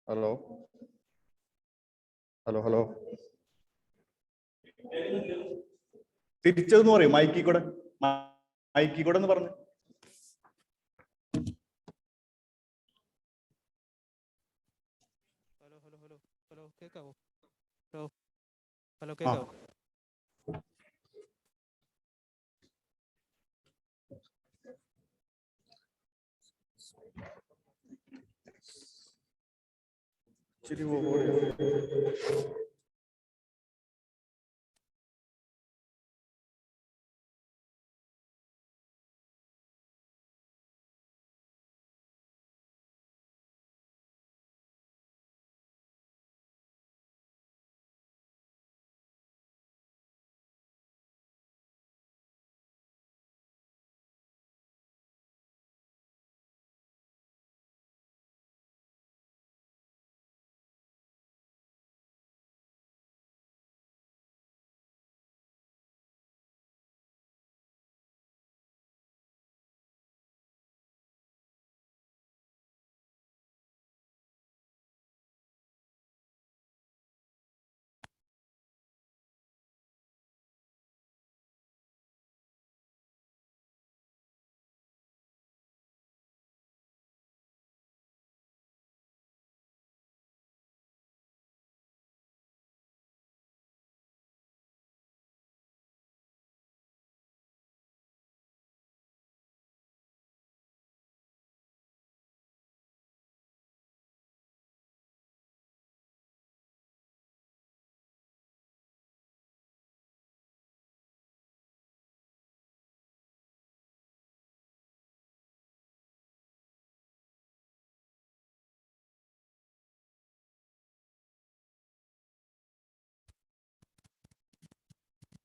Hello hello hello തിരിച്ചതെന്ന് പറയും മൈക്കിൽ കൂടെ എന്ന് പറഞ്ഞു. ഹലോ ഹലോ ഹലോ ഹലോ കേൾക്കാവോ? ഹലോ ഹലോ കേൾക്കാവോ? ശരി.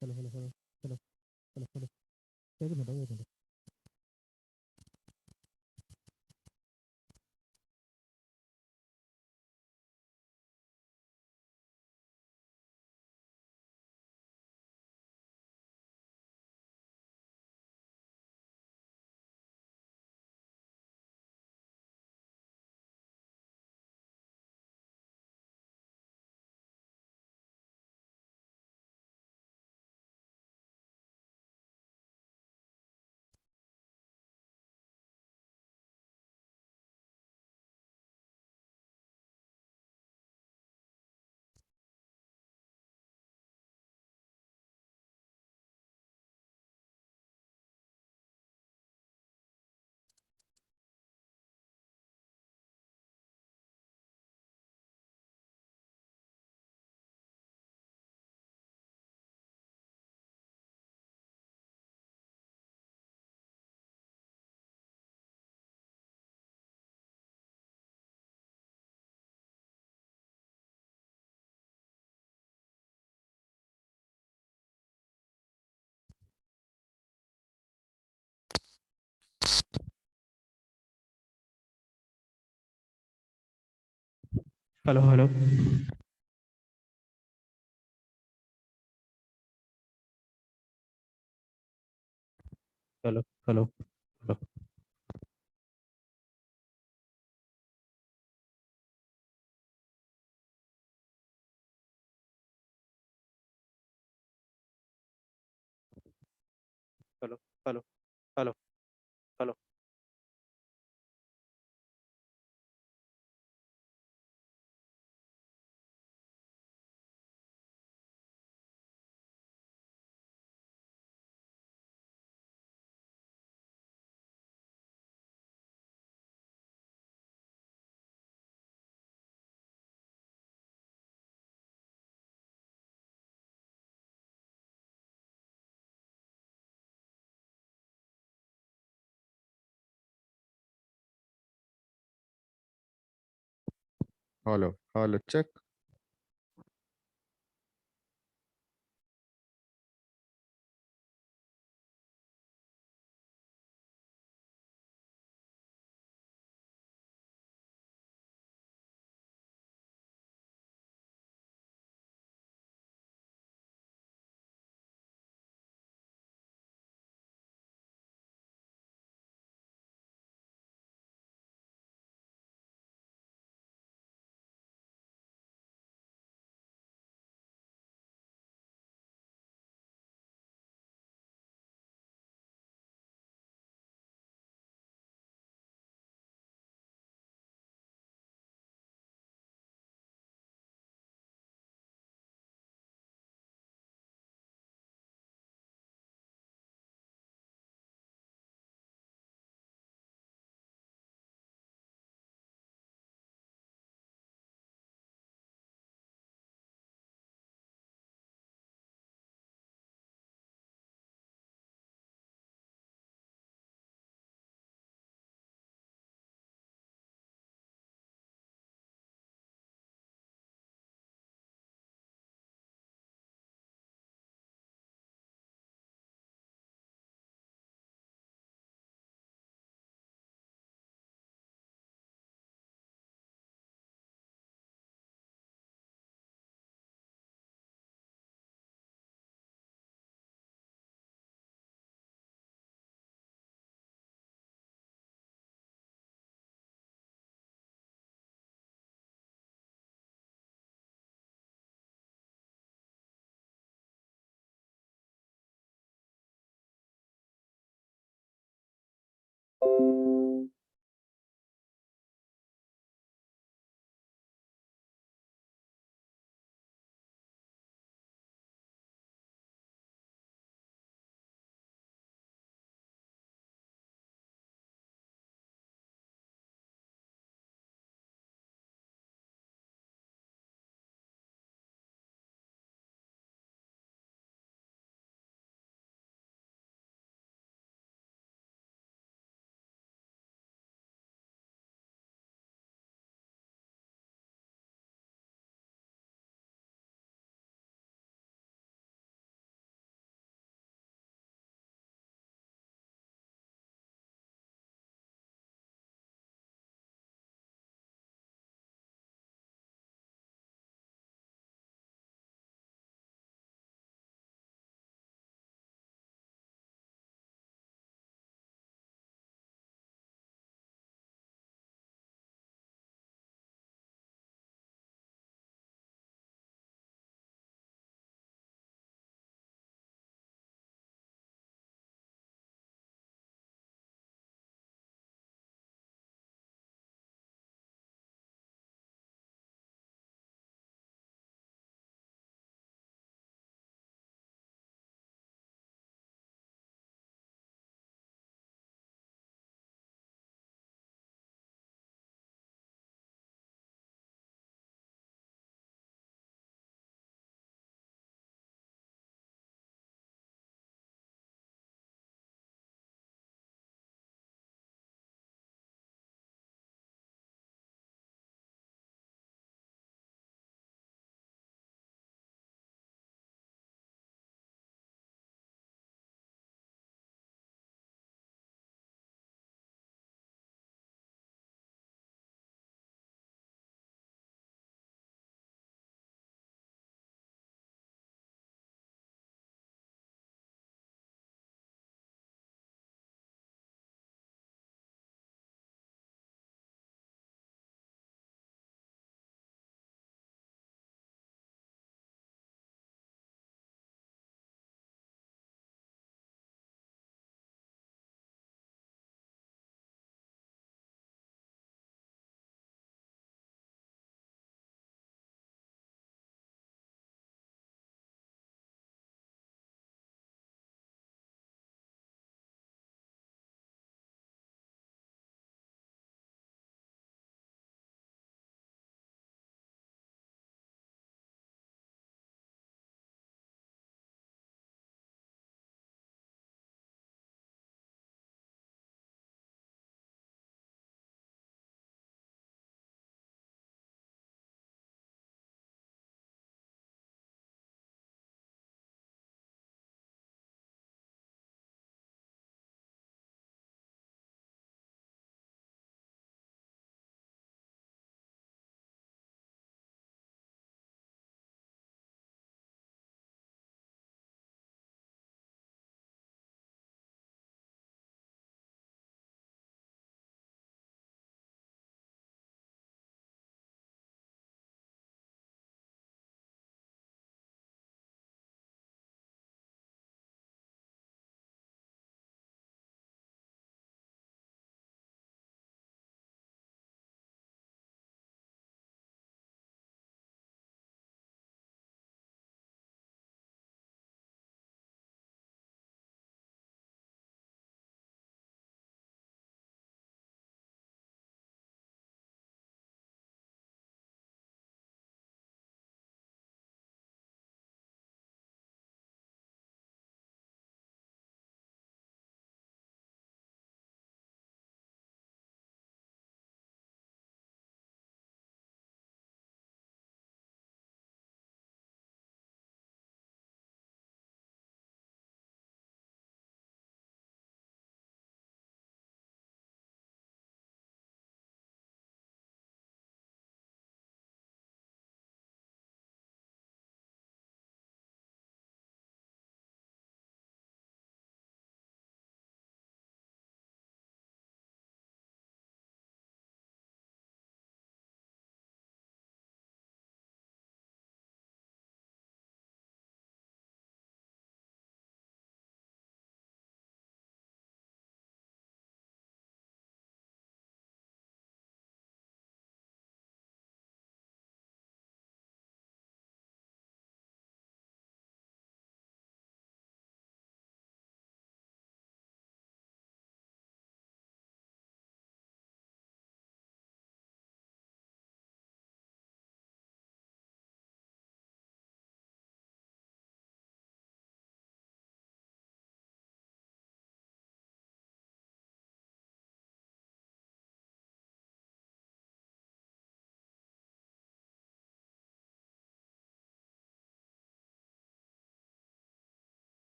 Hello hello hello hello hello hello കേൾക്കുന്നുണ്ടോ? Hello hello hello hello hello hello hello hello hello hello check.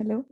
Hello.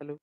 Hello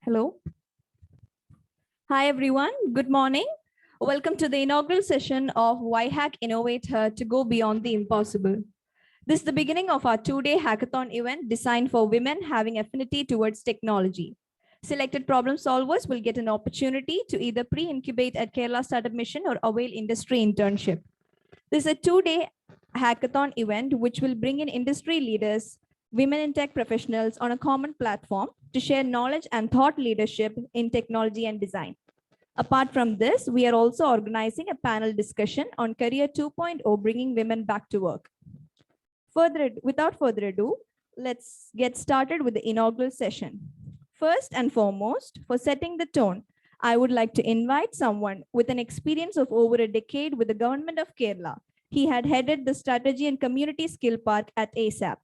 Hello. Hi, everyone. Good morning. Welcome to the inaugural session of InnovatHer to go beyond the impossible. This is the beginning of our two-day hackathon event designed for women having affinity towards technology. Selected problem solvers will get an opportunity to either pre-incubate at Kerala Startup Mission or avail industry internship. This is a two-day hackathon event which will bring in industry leaders, women in tech professionals on a common platform to share knowledge and thought leadership in technology and design. Apart from this, we are also organizing a panel discussion on Career 2.0, bringing women back to work. Without further ado, let's get started with the inaugural session. First and foremost, for setting the tone, I would like to invite someone with an experience of over a decade with the government of Kerala. He had headed the Strategy and Community Skill Park at ASAP.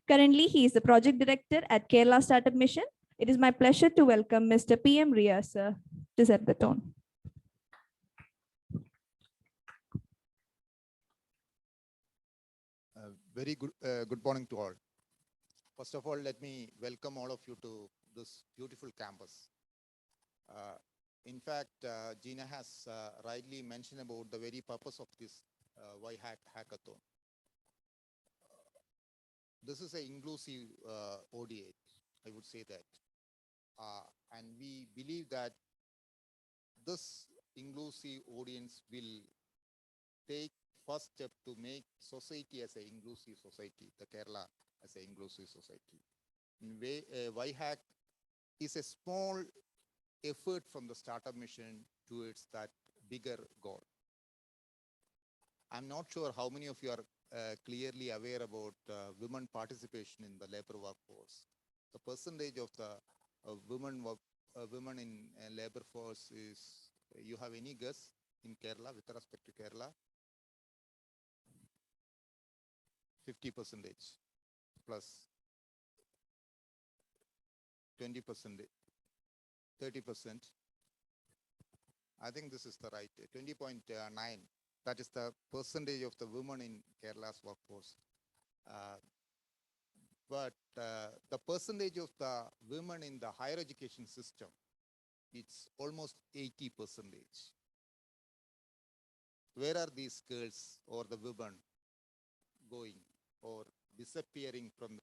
Currently, he is the project director at Kerala Startup Mission. It is my pleasure to welcome Mr. PM Ria, sir, to set the tone. Very good morning to all. First of all, let me welcome all of you to this beautiful campus. In fact, Gina has rightly mentioned about the very purpose of this hackathon. This is an inclusive ODA, I would say that. And we believe that this inclusive audience will take first step to make society as an inclusive society, the Kerala as an inclusive society. YHAC is a small effort from the startup mission towards that bigger goal. I'm not sure how many of you are clearly aware about women participation in the labor workforce. The percentage of the women in labor force is, you have any guess in Kerala with respect to Kerala? 50% plus 20%, 30%. I think this is the right 20.9. That is the percentage of the women in Kerala's workforce. But the percentage of the women in the higher education system, it's almost 80%. Where are these girls or the women going or disappearing from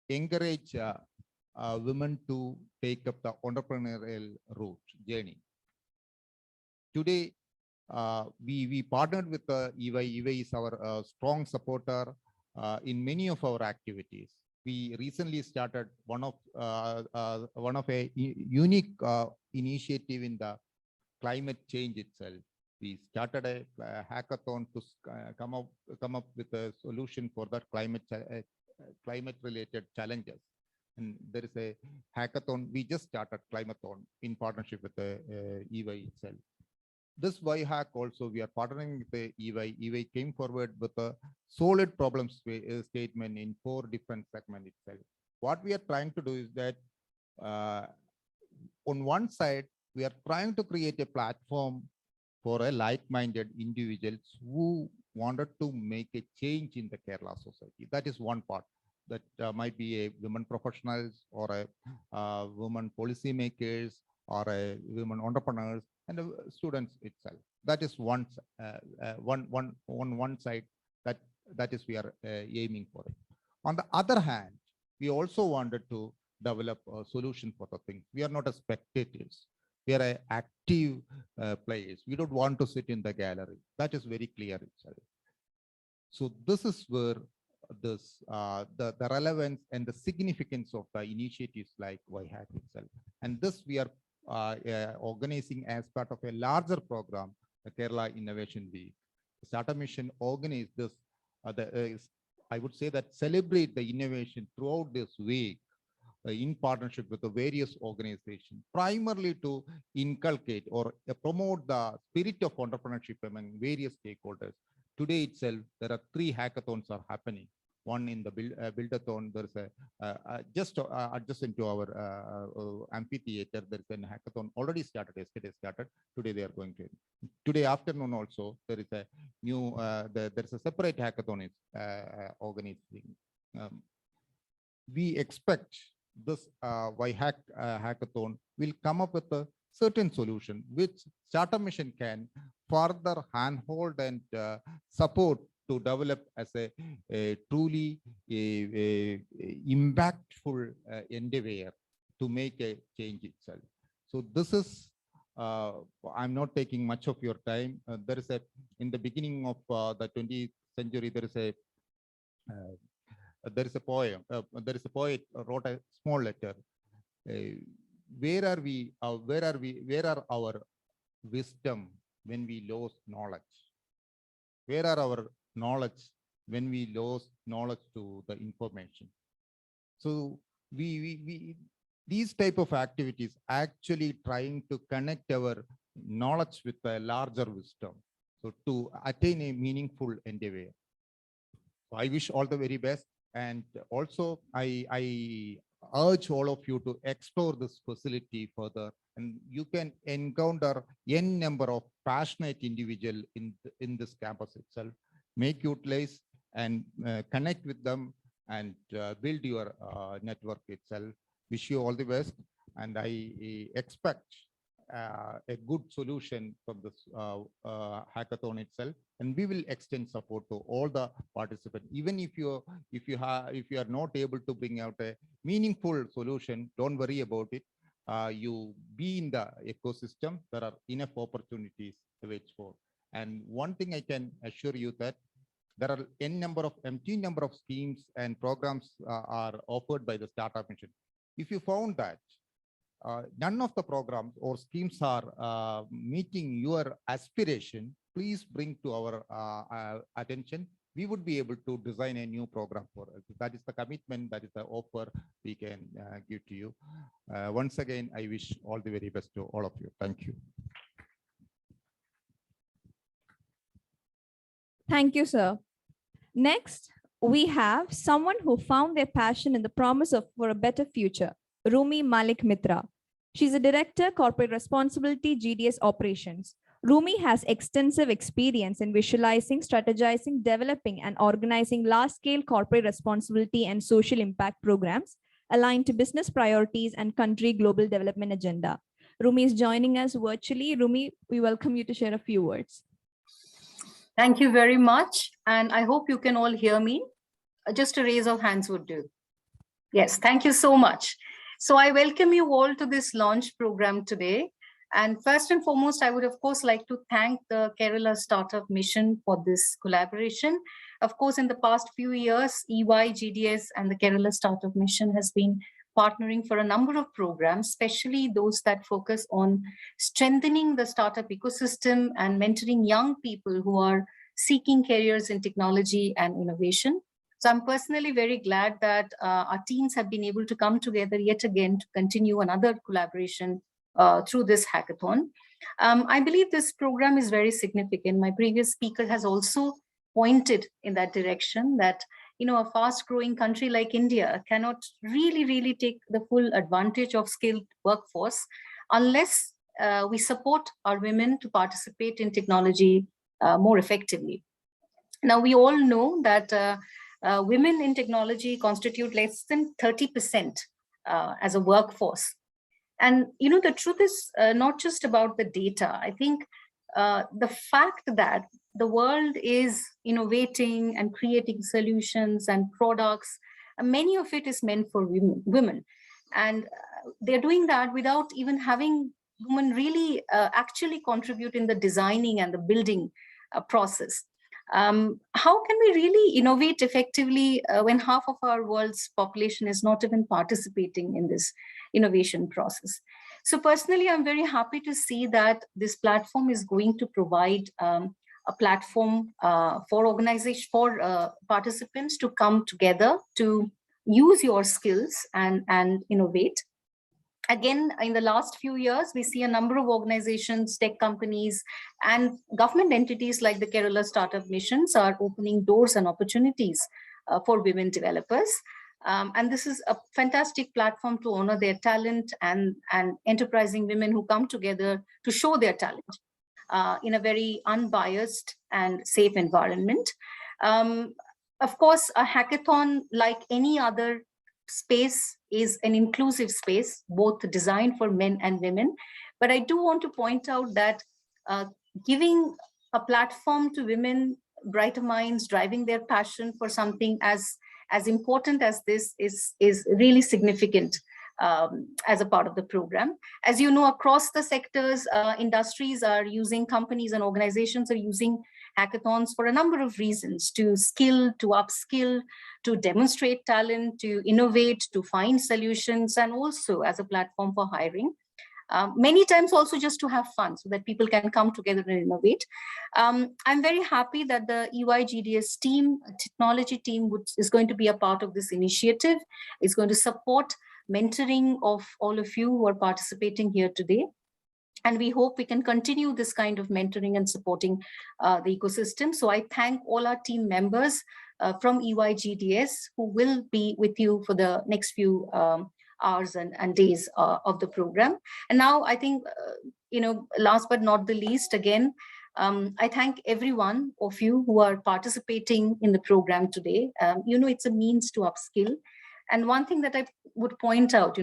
the encourage women to take up the entrepreneurial route journey. Today, we partnered with EY. EY is our strong supporter in many of our activities. We recently started one of a unique initiative in the climate change itself. We started a hackathon to come up with a solution for that climate-related challenges. And there is a hackathon. We just started Climathon in partnership with the EY itself. This YHAC also, we are partnering with the EY. EY came forward with a solid problem statement in 4 different segments itself. What we are trying to do is that on one side, we are trying to create a platform for a like-minded individuals who wanted to make a change in the Kerala society. That is one part. That might be a women professionals or a women policymakers or a women entrepreneurs and students itself. That is one side that is we are aiming for it. On the other hand, we also wanted to develop a solution for the things. We are not a spectators. We are active players. We don't want to sit in the gallery. That is very clear itself. So this is where this the relevance and the significance of the initiatives like YHAC itself. And this we are organizing as part of a larger program, the Kerala Innovation Week. The Startup Mission organized this I would say that celebrate the innovation throughout this week in partnership with the various organizations, primarily to inculcate or promote the spirit of entrepreneurship among various stakeholders. Today itself, there are 3 hackathons are happening. One in the Buildathon, there's a just adjacent to our amphitheater, there's a hackathon already started, yesterday started, today they are going to. Today afternoon also, there is a new, there's a separate hackathon is organizing. We expect this YHack hackathon will come up with a certain solution which Startup Mission can further handhold and support to develop as a truly impactful endeavor to make a change itself. So this is, I'm not taking much of your time. There is a, in the beginning of the 20th century, there is a poem, there is a poet wrote a small letter. Where are we, where are our wisdom when we lose knowledge? Where are our knowledge when we lose knowledge to the information? So these type of activities actually trying to connect our knowledge with a larger wisdom. So to attain a meaningful endeavor. So I wish all the very best. And also, I urge all of you to explore this facility further, and you can encounter n number of passionate individuals in this campus itself. Make utilize and connect with them and build your network itself. Wish you all the best, and I expect a good solution from this hackathon itself, and we will extend support to all the participants. Even if you are not able to bring out a meaningful solution, don't worry about it. You be in the ecosystem. There are enough opportunities to wait for. And one thing I can assure you that there are n number of empty number of schemes and programs are offered by the Startup Mission. If you found that none of the programs or schemes are meeting your aspiration, please bring to our attention. We would be able to design a new program for us. That is the commitment, that is the offer we can give to you. Once again, I wish all the very best to all of you. Thank you. Thank you, sir. Next, we have someone who found their passion in the promise for a better future, Rumi Malik Mitra. She's a director, corporate responsibility, GDS operations. Rumi has extensive experience in visualizing, strategizing, developing, and organizing large-scale corporate responsibility and social impact programs aligned to business priorities and country global development agenda. Rumi is joining us virtually. Rumi, we welcome you to share a few words. Thank you very much. And I hope you can all hear me. Just a raise of hands would do. Yes, thank you so much. So I welcome you all to this launch program today. And first and foremost, I would of course like to thank the Kerala Startup Mission for this collaboration. Of course, in the past few years, EY, GDS, and the Kerala Startup Mission has been partnering for a number of programs, especially those that focus on strengthening the startup ecosystem and mentoring young people who are seeking careers in technology and innovation. So I'm personally very glad that our teams have been able to come together yet again to continue another collaboration through this hackathon. I believe this program is very significant. My previous speaker has also pointed in that direction that a fast-growing country like India cannot really take the full advantage of skilled workforce unless we support our women to participate in technology more effectively. Now, we all know that women in technology constitute less than 30% as a workforce. And the truth is not just about the data. I think the fact that the world is innovating and creating solutions and products, many of it is meant for women. And they're doing that without even having women really actually contribute in the designing and the building process. How can we really innovate effectively when half of our world's population is not even participating in this innovation process? So personally, I'm very happy to see that this platform is going to provide a platform for participants to come together to use your skills and innovate. Again, in the last few years, we see a number of organizations, tech companies, and government entities like the Kerala Startup Missions are opening doors and opportunities for women developers. And this is a fantastic platform to honor their talent and enterprising women who come together to show their talent in a very unbiased and safe environment. Of course, a hackathon, like any other space, is an inclusive space, both designed for men and women. But I do want to point out that giving a platform to women, brighter minds, driving their passion for something as important as this is really significant as a part of the program. As you know, across the sectors, industries are using, companies and organizations are using hackathons for a number of reasons: to skill, to upskill, to demonstrate talent, to innovate, to find solutions, and also as a platform for hiring. Many times also just to have fun so that people can come together and innovate. I'm very happy that the EYGDS team, technology team, is going to be a part of this initiative. It's going to support mentoring of all of you who are participating here today. And we hope we can continue this kind of mentoring and supporting the ecosystem. So I thank all our team members from EYGDS who will be with you for the next few hours and days of the program. And now I think, last but not the least, again, I thank every one of you who are participating in the program today. It's a means to upskill. And one thing that I would point out,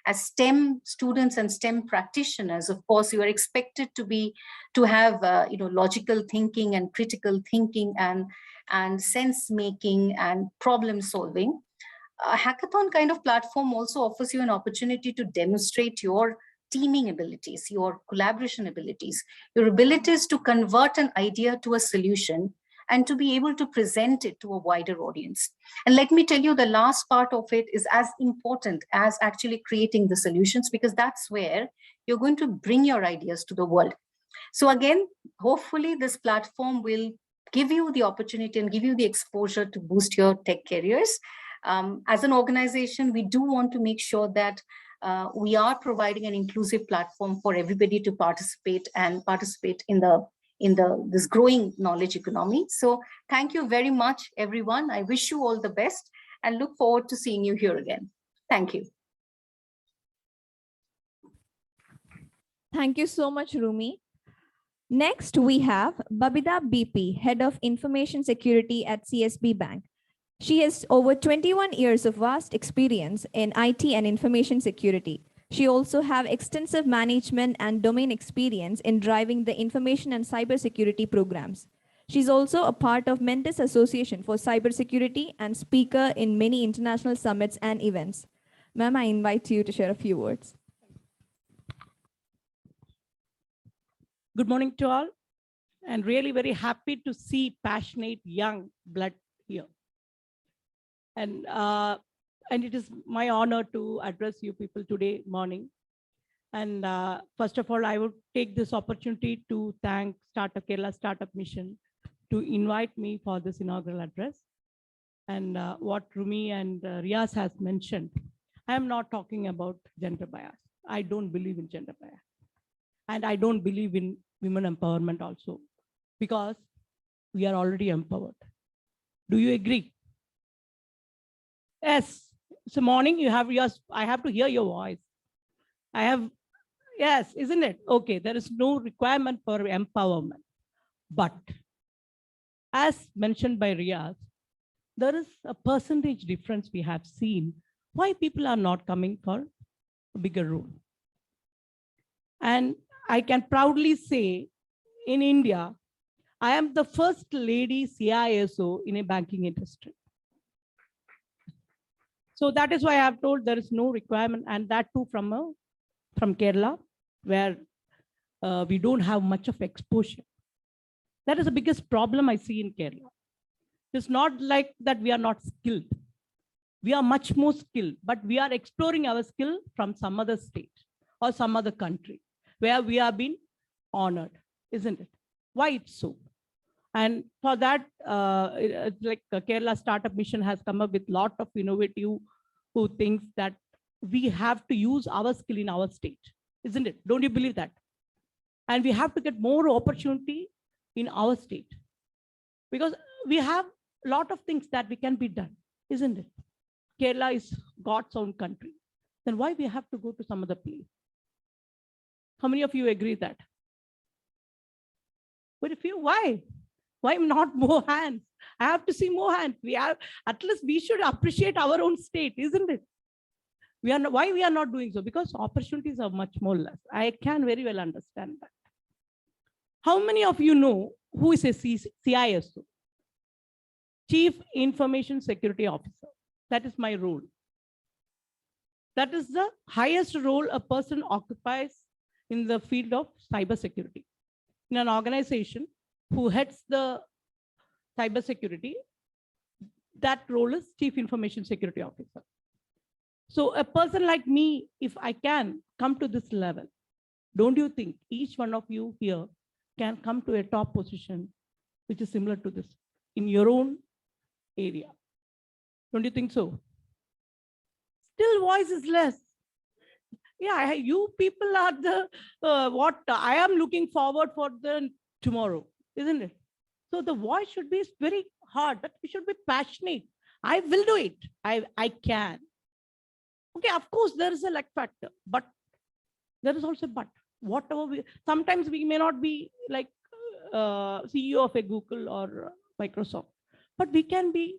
as STEM students and STEM practitioners, of course, you are expected to have logical thinking and critical thinking and sense making and problem solving. A hackathon kind of platform also offers you an opportunity to demonstrate your teaming abilities, your collaboration abilities, your abilities to convert an idea to a solution and to be able to present it to a wider audience. And let me tell you, the last part of it is as important as actually creating the solutions, because that's where you're going to bring your ideas to the world. So again, hopefully this platform will give you the opportunity and give you the exposure to boost your tech careers. As an organization, we do want to make sure that we are providing an inclusive platform for everybody to participate in this growing knowledge economy. So thank you very much, everyone. I wish you all the best and look forward to seeing you here again. Thank you. Thank you so much, Rumi. Next, we have Babida BP, Head of Information Security at CSB Bank. She has over 21 years of vast experience in IT and information security. She also has extensive management and domain experience in driving the information and cybersecurity programs. She's also a part of Mentis Association for Cybersecurity and speaker in many international summits and events. Ma'am, I invite you to share a few words. Good morning to all, and really very happy to see passionate young blood here. And it is my honor to address you people today morning. And first of all, I would take this opportunity to thank Kerala Startup Mission to invite me for this inaugural address. And what Rumi and Riaz has mentioned, I am not talking about gender bias. I don't believe in gender bias. And I don't believe in women empowerment also, because we are already empowered. Do you agree? Yes. So morning, you have yours. I have to hear your voice. Yes, isn't it? Okay, there is no requirement for empowerment. But as mentioned by Riaz, there is a percentage difference we have seen why people are not coming for a bigger role. And I can proudly say in India, I am the first lady CISO in a banking industry. So that is why I have told there is no requirement, and that too from Kerala, where we don't have much of exposure. That is the biggest problem I see in Kerala. It's not like that we are not skilled. We are much more skilled, but we are exploring our skill from some other state or some other country where we have been honored, isn't it? Why it's so? And for that, like Kerala Startup Mission has come up with a lot of innovative who thinks that we have to use our skill in our state, isn't it? Don't you believe that? And we have to get more opportunity in our state because we have a lot of things that we can be done, isn't it? Kerala is God's own country. Then why we have to go to some other place? How many of you agree that? But if you, why? Why not more hands? I have to see more hands. We have, at least we should appreciate our own state, isn't it? We are not, why we are not doing so? Because opportunities are much more less. I can very well understand that. How many of you know who is a CISO? Chief Information Security Officer. That is my role. That is the highest role a person occupies in the field of cybersecurity. In an organization who heads the cybersecurity, that role is Chief Information Security Officer. So a person like me, if I can come to this level, don't you think each one of you here can come to a top position, which is similar to this in your own area? Don't you think so? Still voice is less. Yeah, you people are the, what I am looking forward for the tomorrow, isn't it? So the voice should be very hard, but we should be passionate. I will do it. I can. Okay, of course, there is a luck factor, but there is also but. Whatever we, sometimes we may not be like CEO of a Google or Microsoft, but we can be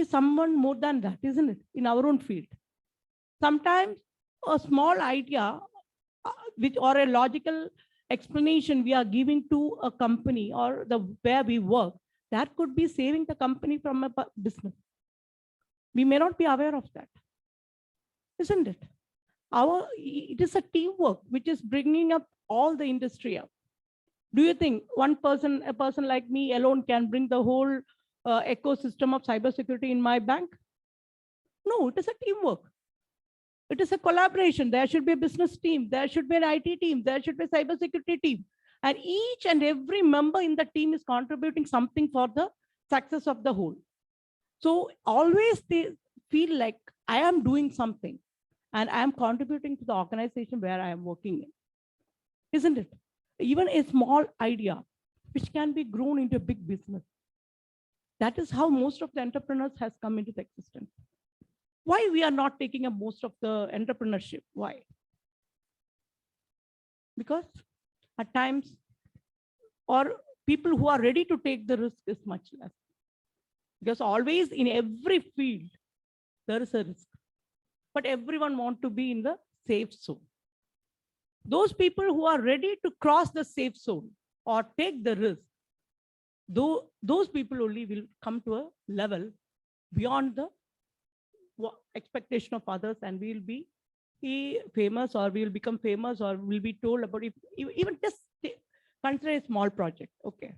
someone more than that, isn't it? In our own field. Sometimes a small idea which or a logical explanation we are giving to a company or the where we work, that could be saving the company from a business. We may not be aware of that, isn't it? It is a teamwork which is bringing up all the industry up. Do you think one person, a person like me alone can bring the whole ecosystem of cybersecurity in my bank? No, it is a teamwork. It is a collaboration. There should be a business team. There should be an IT team. There should be a cybersecurity team. And each and every member in the team is contributing something for the success of the whole. So always they feel like I am doing something and I am contributing to the organization where I am working in. Isn't it? Even a small idea, which can be grown into a big business. That is how most of the entrepreneurs has come into the existence. Why we are not taking up most of the entrepreneurship? Why? Because at times, or people who are ready to take the risk is much less. Because always in every field, there is a risk. But everyone wants to be in the safe zone. Those people who are ready to cross the safe zone or take the risk, those people only will come to a level beyond the expectation of others, and we'll be famous, or we'll become famous, or we'll be told about it. Even just consider a small project. Okay,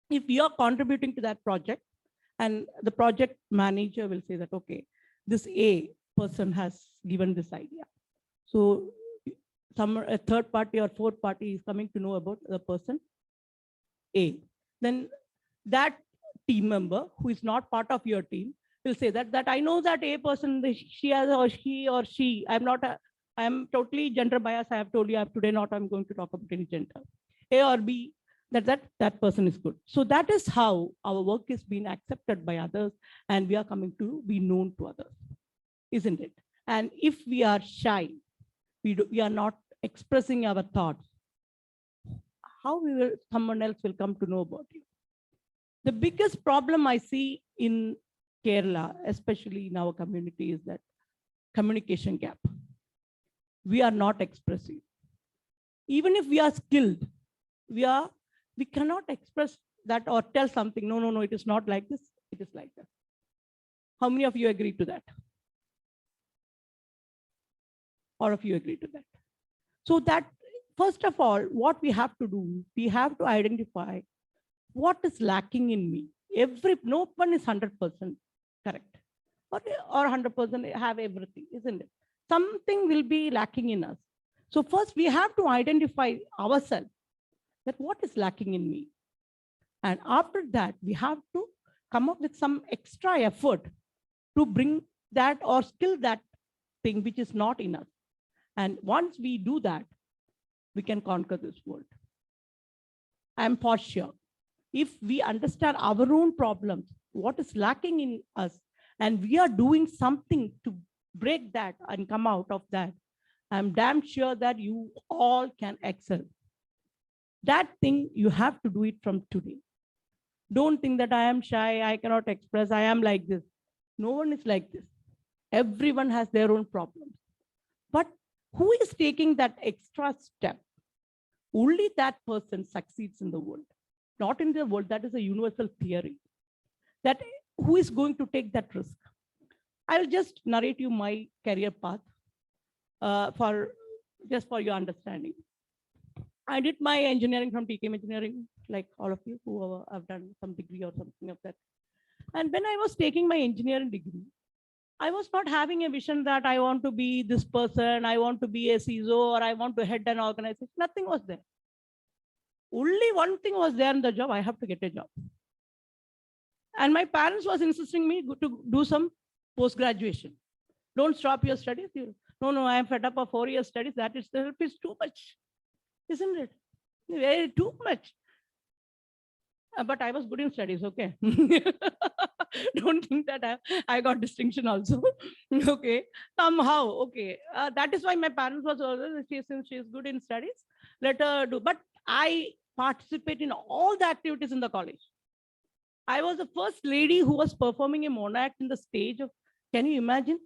if you are contributing to that project and the project manager will say that, okay, this A person has given this idea, so a third party or fourth party is coming to know about the person A, then that team member who is not part of your team will say that I know that A person, she has, or he or she, I'm totally gender biased. I have told you today I'm going to talk about any gender. A or B, that person is good. So that is how our work is being accepted by others, and we are coming to be known to others, isn't it? And if we are shy, we are not expressing our thoughts, how someone else will come to know about you? The biggest problem I see in Kerala, especially in our community, is that communication gap. We are not expressive. Even if we are skilled, we cannot express that or tell something. No, it is not like this. It is like that. How many of you agree to that? All of you agree to that. So that, first of all, what we have to do, we have to identify what is lacking in me. No one is 100% correct, or 100% have everything, isn't it? Something will be lacking in us. So first we have to identify ourselves. that what is lacking in me. And after that, we have to come up with some extra effort to bring that or skill that thing which is not in us. And once we do that, we can conquer this world. I'm for sure. If we understand our own problems, what is lacking in us, and we are doing something to break that and come out of that, I'm damn sure that you all can excel. That thing, you have to do it from today. Don't think that I am shy, I cannot express, I am like this. No one is like this. Everyone has their own problems. But who is taking that extra step? Only that person succeeds in the world. Not in the world, that is a universal theory. That who is going to take that risk? I'll just narrate you my career path for your understanding. I did my engineering from TKM Engineering, like all of you who have done some degree or something of that. And when I was taking my engineering degree, I was not having a vision that I want to be this person, I want to be a CISO, or I want to head an organization. Nothing was there. Only one thing was there in the job, I have to get a job. And my parents was insisting me to do some post-graduation. Don't stop your studies. No, I am fed up of 4 years studies. That itself is too much, isn't it? Very too much. But I was good in studies, okay? Don't think that I got distinction also. Okay, somehow, okay. That is why my parents was always, since she is good in studies, let her do. But I participate in all the activities in the college. I was the first lady who was performing a mono in the stage of, can you imagine?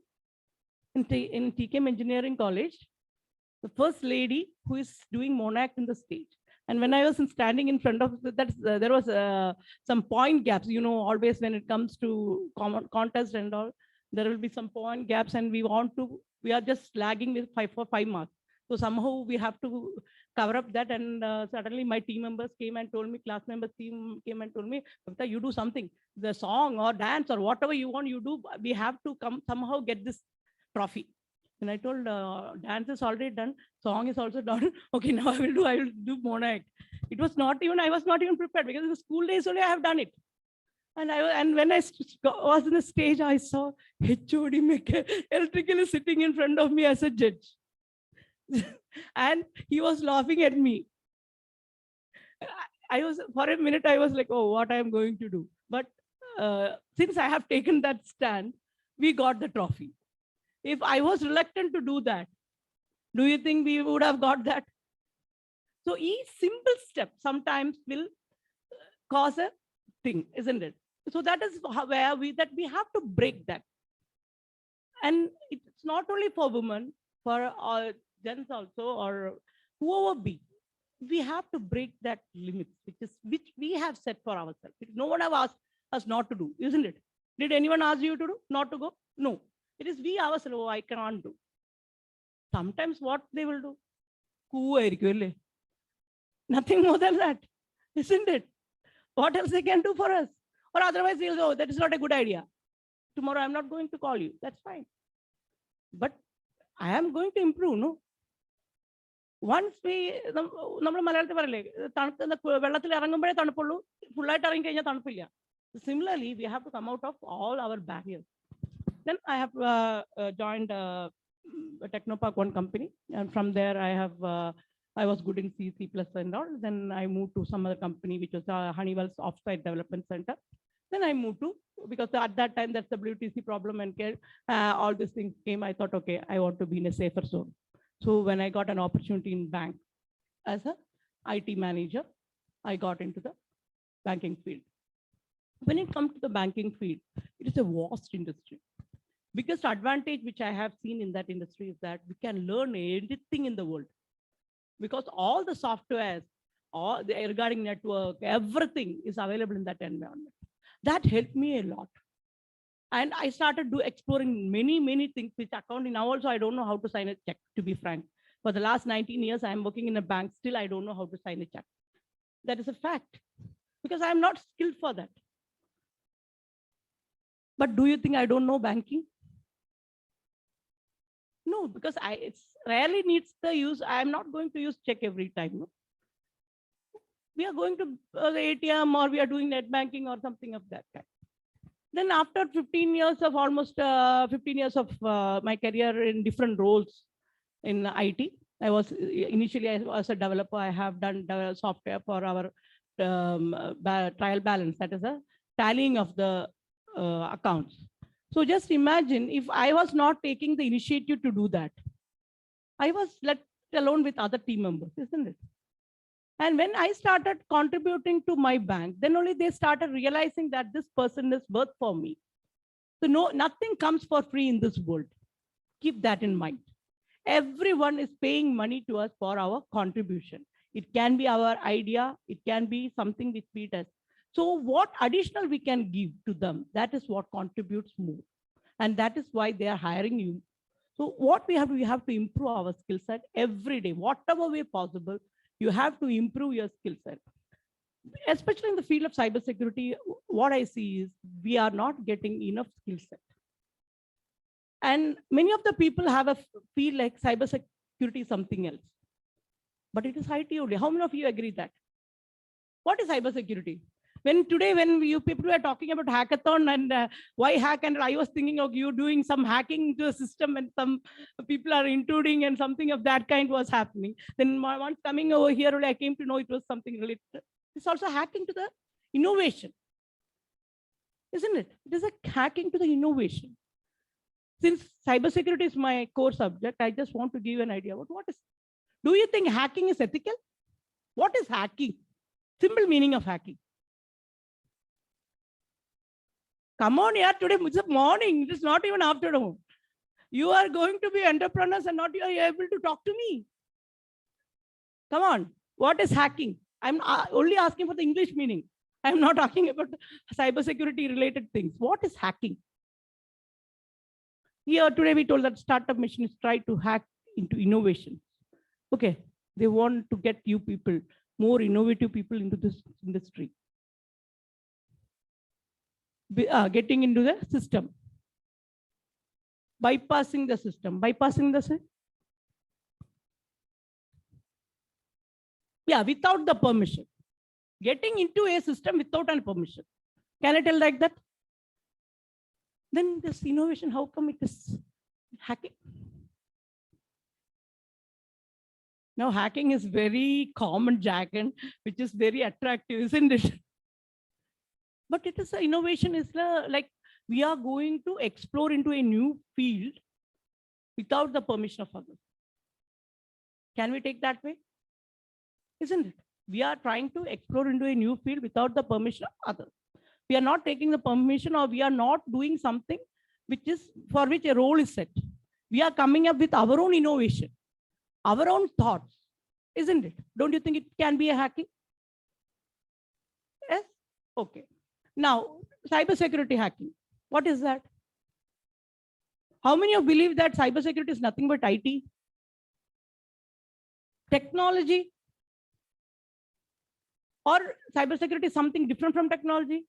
In TKM Engineering College, the first lady who is doing mono in the stage. And when I was standing in front of that, there was some point gaps, you know, always when it comes to contest and all, there will be some point gaps, and we are just lagging with 5 marks. So somehow we have to cover up that. And suddenly my team members came and told me, class members came and told me, Kavita, you do something, the song or dance or whatever you want, you do. We have to somehow get this trophy. And I told, dance is already done, song is also done. Okay, now I will do mono act. It was not even, I was not even prepared, because in the school days only I have done it. And when I was in the stage, I saw HOD electrically sitting in front of me as a judge. And he was laughing at me. For a minute, I was like, oh, what I am going to do. But since I have taken that stand, we got the trophy. If I was reluctant to do that, do you think we would have got that? So each simple step sometimes will cause a thing, isn't it? So that is where we have to break that. And it's not only for women, for gents also, or whoever be. We have to break that limit, which we have set for ourselves. No one have asked us not to do, isn't it? Did anyone ask you to do, not to go? No. It is we ourselves, oh, I cannot do. Sometimes what they will do? Nothing more than that, isn't it? What else they can do for us? Or otherwise they'll go, that is not a good idea. Tomorrow I'm not going to call you. That's fine. But I am going to improve, no? Once we, similarly, we have to come out of all our barriers. Then I have joined a Technopark One company, and from there I was good in C++ and all. Then I moved to some other company, which was Honeywell's Offsite Development Center. Then I moved to, because at that time that's the WTC problem, and all these things came. I thought, okay, I want to be in a safer zone. So when I got an opportunity in bank as a IT manager, I got into the banking field. When it comes to the banking field, it is a vast industry. Biggest advantage which I have seen in that industry is that we can learn anything in the world, because all the softwares, regarding network, everything is available in that environment. That helped me a lot. And I started exploring many things, which accounting. Now also, I don't know how to sign a check, to be frank. For the last 19 years, I'm working in a bank. Still, I don't know how to sign a check. That is a fact, because I'm not skilled for that. But do you think I don't know banking? No, because it rarely needs the use. I'm not going to use check every time. No? we are going to the ATM or we are doing net banking or something of that kind. Then after 15 years of almost 15 years of my career in different roles in IT, I was initially I was a developer. I have done software for our trial balance, that is a tallying of the accounts. So just imagine if I was not taking the initiative to do that, I was left alone with other team members, isn't it? And when I started contributing to my bank, then only they started realizing that this person is worth for me. So no, nothing comes for free in this world. Keep that in mind. Everyone is paying money to us for our contribution. It can be our idea. It can be something which we does. So what additional we can give to them, that is what contributes more. And that is why they are hiring you. So what we have to improve our skill set every day, whatever way possible. You have to improve your skill set. Especially in the field of cybersecurity, what I see is we are not getting enough skill set. And many of the people have a feel like cybersecurity is something else. But it is IT only. How many of you agree that? What is cybersecurity? When you people were talking about hackathon and why hack, and I was thinking of you doing some hacking to a system and some people are intruding and something of that kind was happening. Then once coming over here, I came to know it was something related. It's also hacking to the innovation, isn't it? It is a hacking to the innovation. Since cybersecurity is my core subject, I just want to give an idea about what is. Do you think hacking is ethical? What is hacking? Simple meaning of hacking. Come on, yeah, today it's morning. It is not even afternoon. You are going to be entrepreneurs and not you are able to talk to me. Come on, what is hacking? I'm only asking for the English meaning. I'm not talking about cybersecurity related things. What is hacking? Here today we told that startup mission is try to hack into innovation. Okay, they want to get you people, more innovative people into this industry. Getting into the system, bypassing the system, without the permission, getting into a system without any permission. Can I tell like that? Then this innovation, how come it is hacking? Now hacking is very common jargon, which is very attractive, isn't it? But it is innovation is like we are going to explore into a new field without the permission of others. Can we take that way? Isn't it? We are trying to explore into a new field without the permission of others. We are not taking the permission, or we are not doing something which is for which a role is set. We are coming up with our own innovation, our own thoughts, isn't it? Don't you think it can be a hacking? Yes? Okay. Now, cybersecurity hacking. What is that? How many of you believe that cybersecurity is nothing but IT? Technology? Or cybersecurity is something different from technology?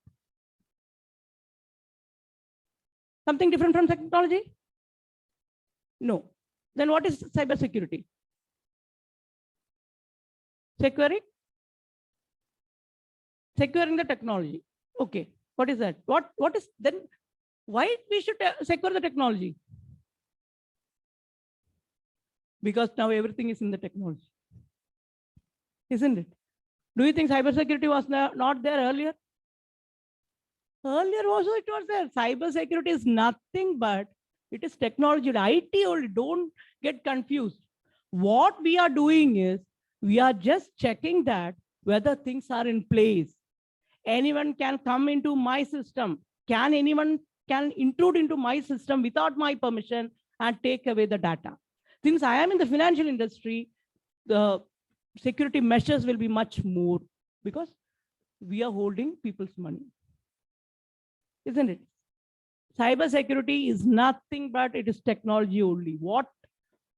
Something different from technology? No. Then what is cybersecurity? Securing the technology. Okay. What is that? What is then? Why we should secure the technology? Because now everything is in the technology, isn't it? Do you think cybersecurity was not there earlier? Earlier also it was there. Cybersecurity is nothing but it is technology. IT only. Don't get confused. What we are doing is we are just checking that whether things are in place. Anyone can come into my system. Anyone can intrude into my system without my permission and take away the data. Since I am in the financial industry, the security measures will be much more because we are holding people's money, isn't it? Cybersecurity is nothing but it is technology only. What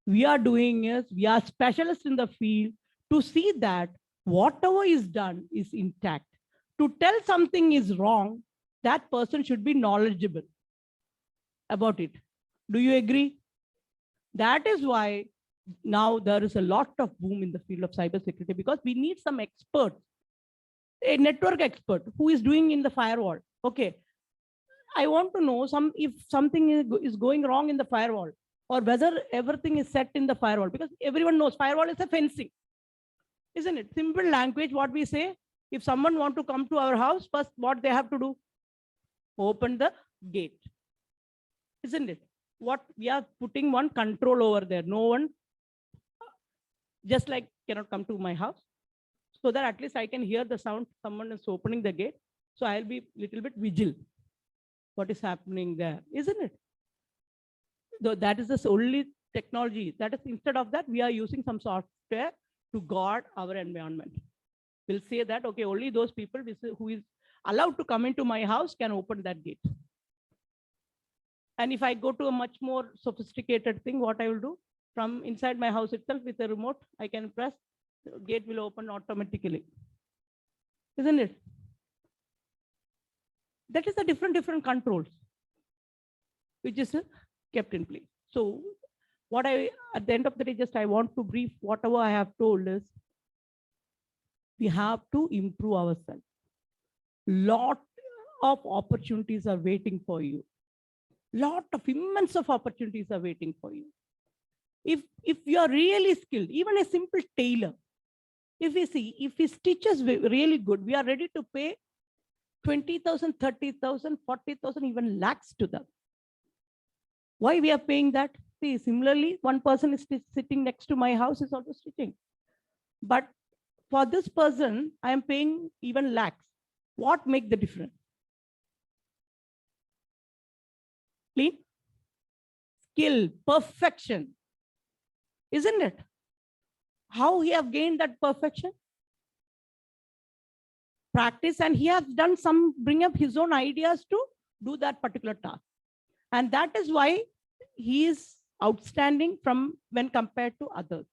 we are doing is we are specialists in the field to see that whatever is done is intact. To tell something is wrong, that person should be knowledgeable about it. Do you agree? That is why now there is a lot of boom in the field of cybersecurity because we need some experts a network expert who is doing in the firewall. Okay, I want to know if something is going wrong in the firewall, or whether everything is set in the firewall, because everyone knows firewall is a fencing, isn't it? Simple language, what we say, if someone want to come to our house, first what they have to do? Open the gate, isn't it? What we are putting one control over there. No one just like cannot come to my house, so that at least I can hear the sound someone is opening the gate. So I'll be little bit vigilant what is happening there, isn't it? Though that is the only technology. That is, instead of that, we are using some software to guard our environment. We'll say that, okay, only those people who is allowed to come into my house can open that gate. And if I go to a much more sophisticated thing, what I will do, from inside my house itself with a remote, I can press, the gate will open automatically, isn't it? That is the different controls, which is kept in place. So what at the end of the day, just I want to brief whatever I have told is, we have to improve ourselves. Lot of opportunities are waiting for you. Lot of immense of opportunities are waiting for you. If you are really skilled, even a simple tailor, if he stitches really good, we are ready to pay 20,000, 30,000, 40,000, even lakhs to them. Why we are paying that? See, similarly, one person is sitting next to my house is also stitching. But for this person, I am paying even lakhs. What make the difference? Clean, skill, perfection, isn't it? How he have gained that perfection? Practice, and he has done bring up his own ideas to do that particular task. And that is why he is outstanding when compared to others.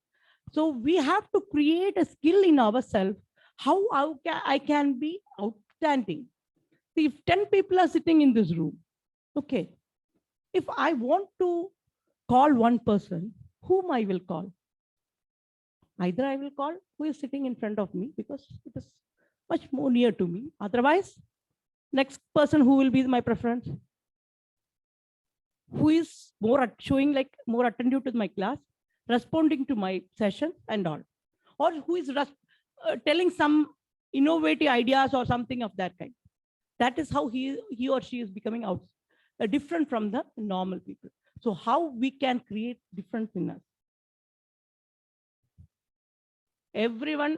So we have to create a skill in ourselves. How I can be outstanding. See, if 10 people are sitting in this room, okay, if I want to call one person, whom I will call? Either I will call who is sitting in front of me, because it is much more near to me. Otherwise, next person who will be my preference, who is showing like more attentive to my class, responding to my session and all, or who is telling some innovative ideas or something of that kind. That is how he or she is becoming different from the normal people. So how we can create difference in us? Everyone,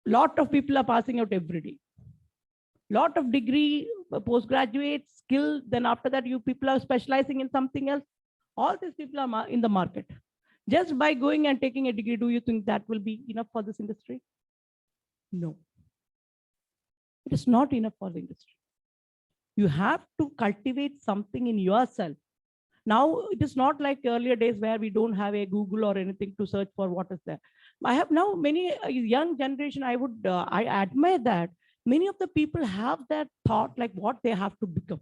lot of people are passing out every day. Lot of degree, postgraduate, skill, then after that you people are specializing in something else. All these people are in the market. Just by going and taking a degree, do you think that will be enough for this industry? No. It is not enough for the industry. You have to cultivate something in yourself. Now, it is not like earlier days where we don't have a Google or anything to search for what is there. I have now many young generation, I admire that. Many of the people have that thought like what they have to become.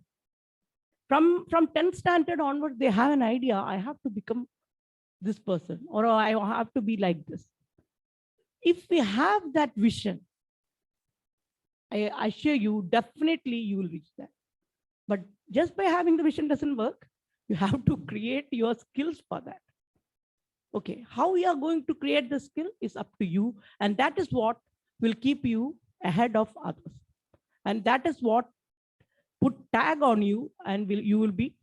From 10th standard onwards, they have an idea, I have to become this person, or I have to be like this. If we have that vision, I assure you, definitely you will reach that. But just by having the vision doesn't work. You have to create your skills for that. Okay, how we are going to create the skill is up to you. And that is what will keep you ahead of others. And that is what put tag on you, and you will be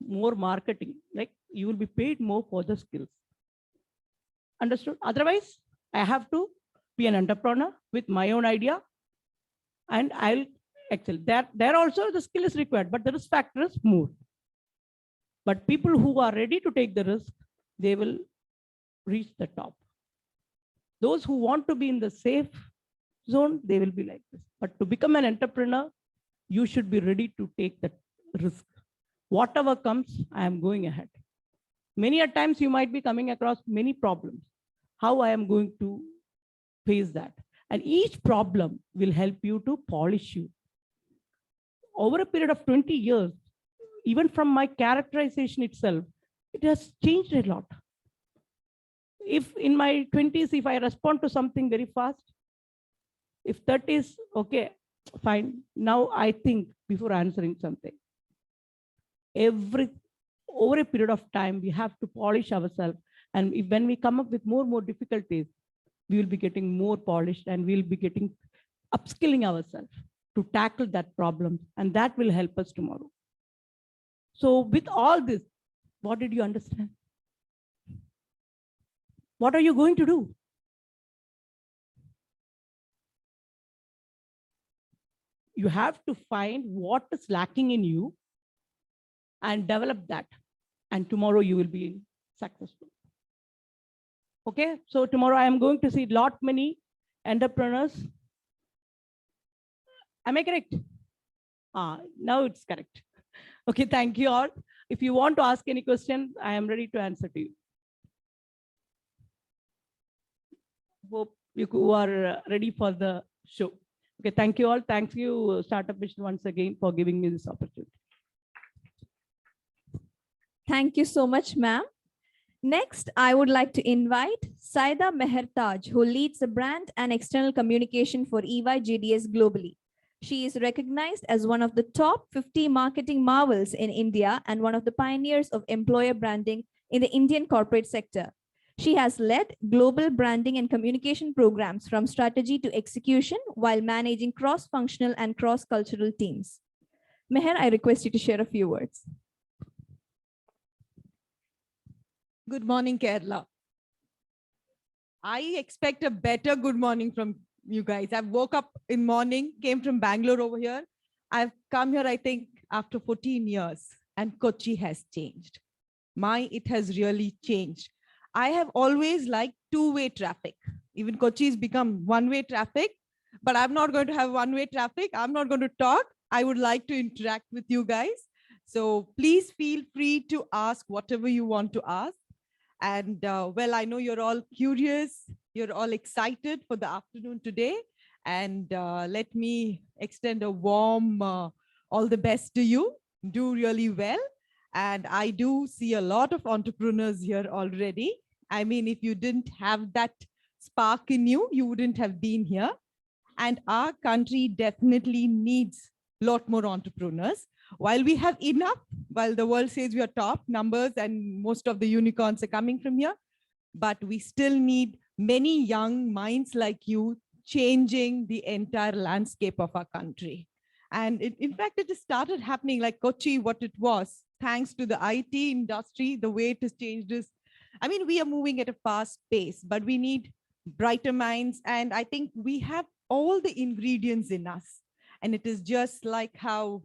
more marketing, like you will be paid more for the skills. Understood? Otherwise, I have to be an entrepreneur with my own idea, and I'll excel. There also the skill is required, but the risk factor is more. But people who are ready to take the risk, they will reach the top. Those who want to be in the safe zone, they will be like this. But to become an entrepreneur, you should be ready to take that risk. Whatever comes, I am going ahead. Many a times you might be coming across many problems. How I am going to face that? And each problem will help you to polish you. Over a period of 20 years, even from my characterization itself, it has changed a lot. If in my 20s, if I respond to something very fast, If that is okay, fine. Now I think before answering something, over a period of time, we have to polish ourselves. And when we come up with more difficulties, we will be getting more polished and we'll be getting upskilling ourselves to tackle that problem. And that will help us tomorrow. So with all this, what did you understand? What are you going to do? You have to find what is lacking in you and develop that. And tomorrow you will be successful. Okay, so tomorrow I am going to see many entrepreneurs. Am I correct? Now it's correct. Okay, thank you all. If you want to ask any question, I am ready to answer to you. Hope you are ready for the show. Okay, thank you all. Thank you, Startup Mission, once again for giving me this opportunity. Thank you so much, ma'am. Next, I would like to invite Saida Mehertaj, who leads the brand and external communication for EYGDS globally. She is recognized as one of the top 50 marketing marvels in India and one of the pioneers of employer branding in the Indian corporate sector. She has led global branding and communication programs from strategy to execution while managing cross-functional and cross-cultural teams. Meher, I request you to share a few words. Good morning, Kerala. I expect a better good morning from you guys. I've woke up in morning, came from Bangalore over here. I've come here, I think, after 14 years, and Kochi has changed. It has really changed. I have always liked two-way traffic. Even Kochi has become one-way traffic, but I'm not going to have one-way traffic. I'm not going to talk. I would like to interact with you guys. So please feel free to ask whatever you want to ask. And well, I know you're all curious, you're all excited for the afternoon today. And let me extend a warm all the best to you. Do really well. And I do see a lot of entrepreneurs here already. I mean, if you didn't have that spark in you, you wouldn't have been here. And our country definitely needs a lot more entrepreneurs. While we have enough, while the world says we are top numbers and most of the unicorns are coming from here, but we still need many young minds like you changing the entire landscape of our country. And in fact, it has started happening like Kochi, what it was, thanks to the IT industry, the way it has changed is, I mean, we are moving at a fast pace, but we need brighter minds. And I think we have all the ingredients in us. And it is just like how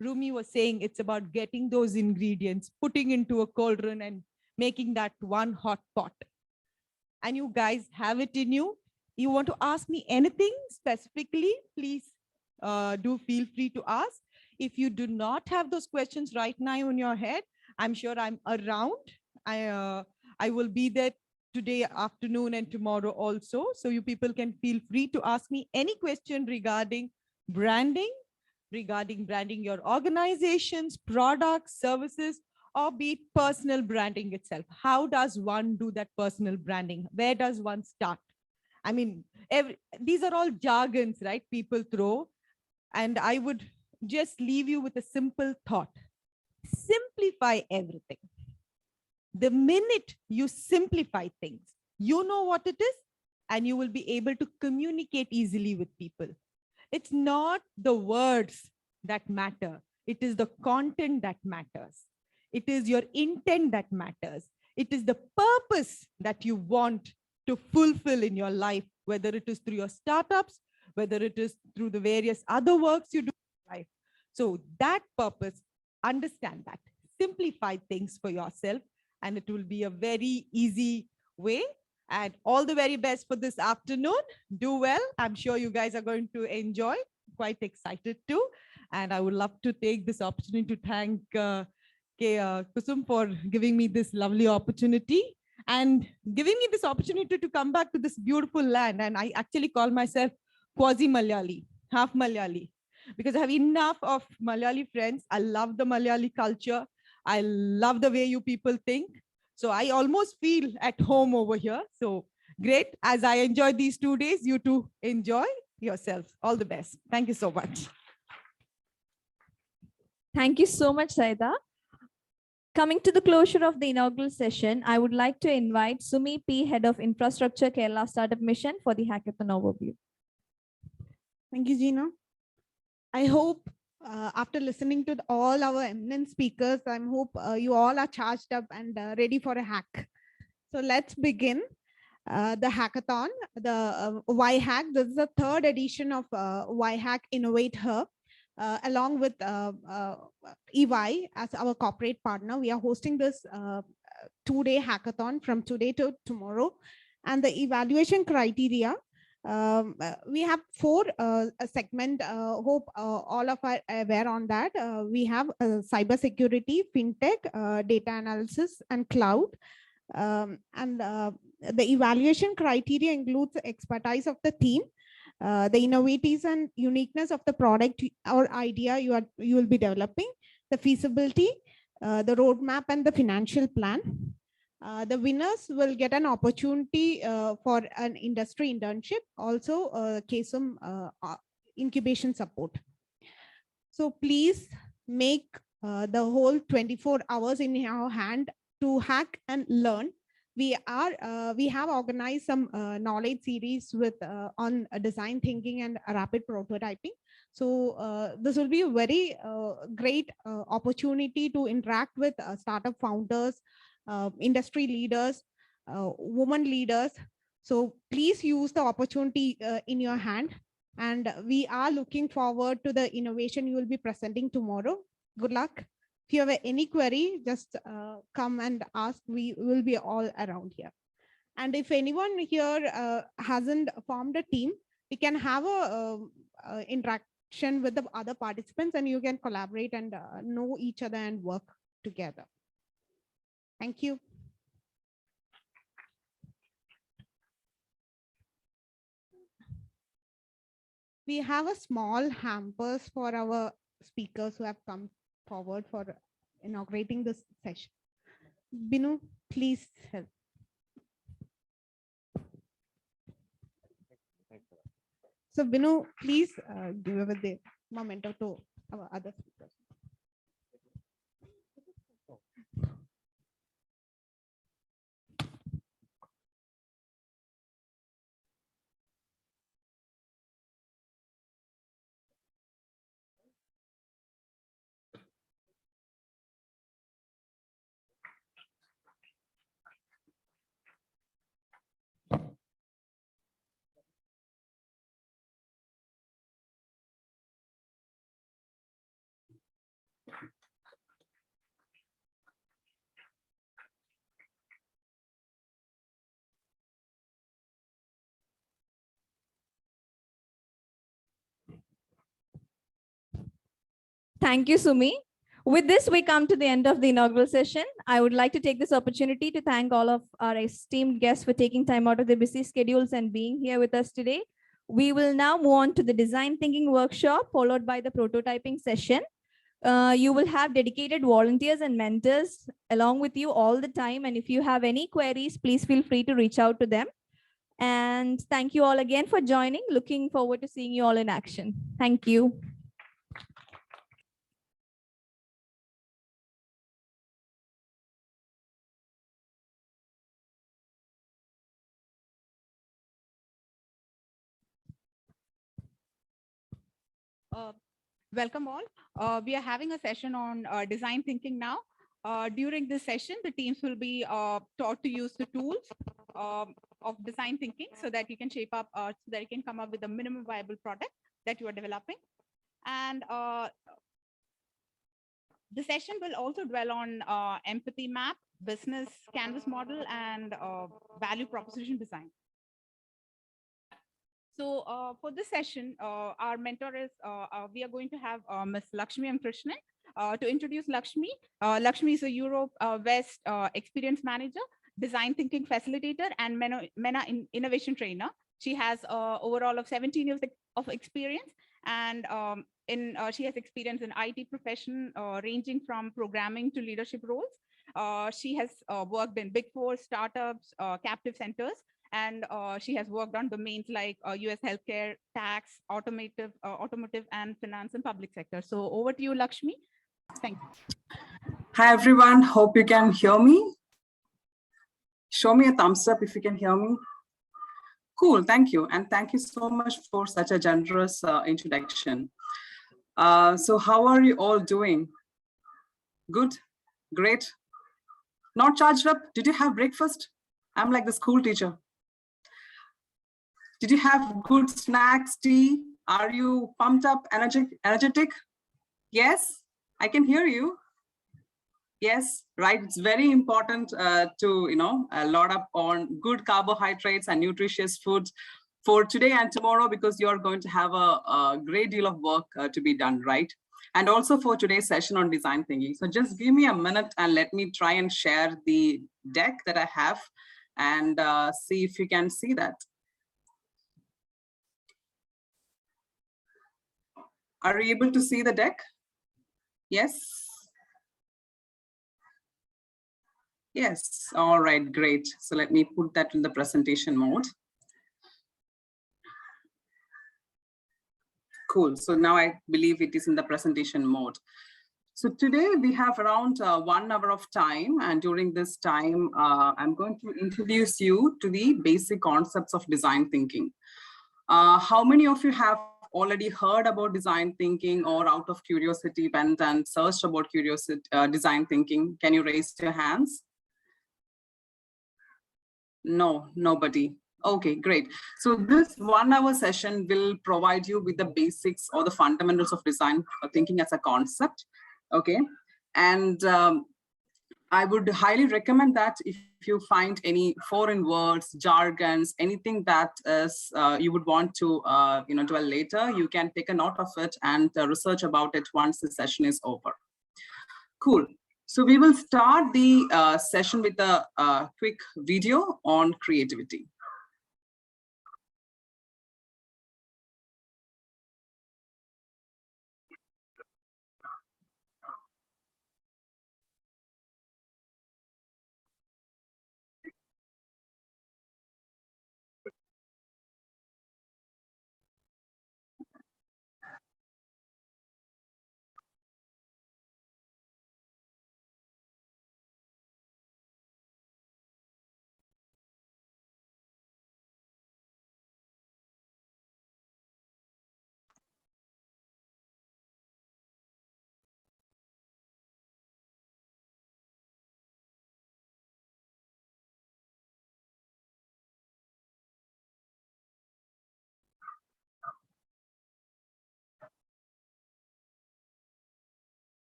Rumi was saying, it's about getting those ingredients, putting into a cauldron and making that one hot pot. And you guys have it in you. You want to ask me anything specifically, please do feel free to ask. If you do not have those questions right now in your head, I'm sure I'm around. I will be there today afternoon and tomorrow also. So you people can feel free to ask me any question regarding branding your organizations, products, services, or be it personal branding itself. How does one do that personal branding? Where does one start? I mean, these are all jargons, right? People throw. And I would just leave you with a simple thought. Simplify everything. The minute you simplify things, you know what it is, and you will be able to communicate easily with people. It's not the words that matter. It is the content that matters. It is your intent that matters. It is the purpose that you want to fulfill in your life, whether it is through your startups, whether it is through the various other works you do in life. So that purpose, understand that. Simplify things for yourself, and it will be a very easy way. And all the very best for this afternoon. Do well. I'm sure you guys are going to enjoy. Quite excited too. And I would love to take this opportunity to thank Kusum for giving me this lovely opportunity and giving me this opportunity to come back to this beautiful land. And I actually call myself quasi Malayali, half Malayali, because I have enough of Malayali friends. I love the Malayali culture. I love the way you people think. So I almost feel at home over here. So great. As I enjoy these 2 days, you too enjoy. yourselves. All the best. Thank you so much. Thank you so much, Saida. Coming to the closure of the inaugural session, I would like to invite Sumi P, Head of Infrastructure, Kerala Startup Mission, for the hackathon overview. Thank you, Gina. I hope after listening to all our eminent speakers, I hope you all are charged up and ready for a hack. So let's begin the hackathon, the YHack. This is the third edition of YHack InnovatHer. Along with EY as our corporate partner, we are hosting this 2-day hackathon from today to tomorrow. And the evaluation criteria, we have 4 segments. Hope all of are aware on that. We have cybersecurity, fintech, data analysis, and cloud. The evaluation criteria includes the expertise of the team, the innovatives and uniqueness of the product or idea you will be developing, the feasibility, the roadmap, and the financial plan. The winners will get an opportunity for an industry internship, also KSUM incubation support. So please make the whole 24 hours in your hand to hack and learn. We have organized some knowledge series with on design thinking and rapid prototyping. So this will be a very great opportunity to interact with startup founders, industry leaders, women leaders. So please use the opportunity in your hand. And we are looking forward to the innovation you will be presenting tomorrow. Good luck. If you have any query, just come and ask. We will be all around here. And if anyone here hasn't formed a team, we can have a interaction with the other participants, and you can collaborate and know each other and work together. Thank you. We have a small hampers for our speakers who have come forward for inaugurating this session. Binu, please help. So Binu, please give over the memento to our other speakers. Thank you, Sumi. With this, we come to the end of the inaugural session. I would like to take this opportunity to thank all of our esteemed guests for taking time out of their busy schedules and being here with us today. We will now move on to the design thinking workshop, followed by the prototyping session. You will have dedicated volunteers and mentors along with you all the time. And if you have any queries, please feel free to reach out to them. And thank you all again for joining. Looking forward to seeing you all in action. Thank you. Welcome all. We are having a session on design thinking now. During this session, the teams will be taught to use the tools of design thinking so that you can shape up, so that you can come up with a minimum viable product that you are developing. And the session will also dwell on empathy map, business canvas model, and value proposition design. So for this session, our mentor is, we are going to have Ms. Lakshmi and Krishnan. To introduce Lakshmi, Lakshmi is a Europe West experience manager, design thinking facilitator, and MENA innovation trainer. She has overall of 17 years of experience, and she has experience in IT profession ranging from programming to leadership roles. She has worked in Big Four, startups, captive centers, and she has worked on domains like US healthcare, tax, automotive, and finance and public sector. So over to you, Lakshmi. Thank you. Hi, everyone. Hope you can hear me. Show me a thumbs up if you can hear me. Cool, thank you. And thank you so much for such a generous introduction. So how are you all doing? Good, great. Not charged up? Did you have breakfast? I'm like the school teacher. Did you have good snacks, tea? Are you pumped up, energetic? Yes, I can hear you. Yes, right. It's very important to, load up on good carbohydrates and nutritious food for today and tomorrow, because you're going to have a great deal of work to be done, right? And also for today's session on design thinking. So just give me a minute and let me try and share the deck that I have and see if you can see that. Are you able to see the deck? Yes. Yes, all right, great. So let me put that in the presentation mode. Cool, so now I believe it is in the presentation mode. So today we have around 1 hour of time, and during this time, I'm going to introduce you to the basic concepts of design thinking. How many of you have already heard about design thinking, or out of curiosity went and searched about design thinking? Can you raise your hands? No, nobody. Okay, great. So this 1 hour session will provide you with the basics or the fundamentals of design thinking as a concept. Okay. And I would highly recommend that if you find any foreign words, jargons, anything that is you would want to dwell later, you can take a note of it and research about it once the session is over. Cool. So we will start the session with a quick video on creativity.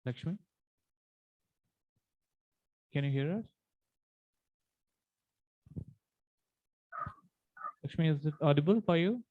Lakshmi, can you hear us? Lakshmi, is it audible for you?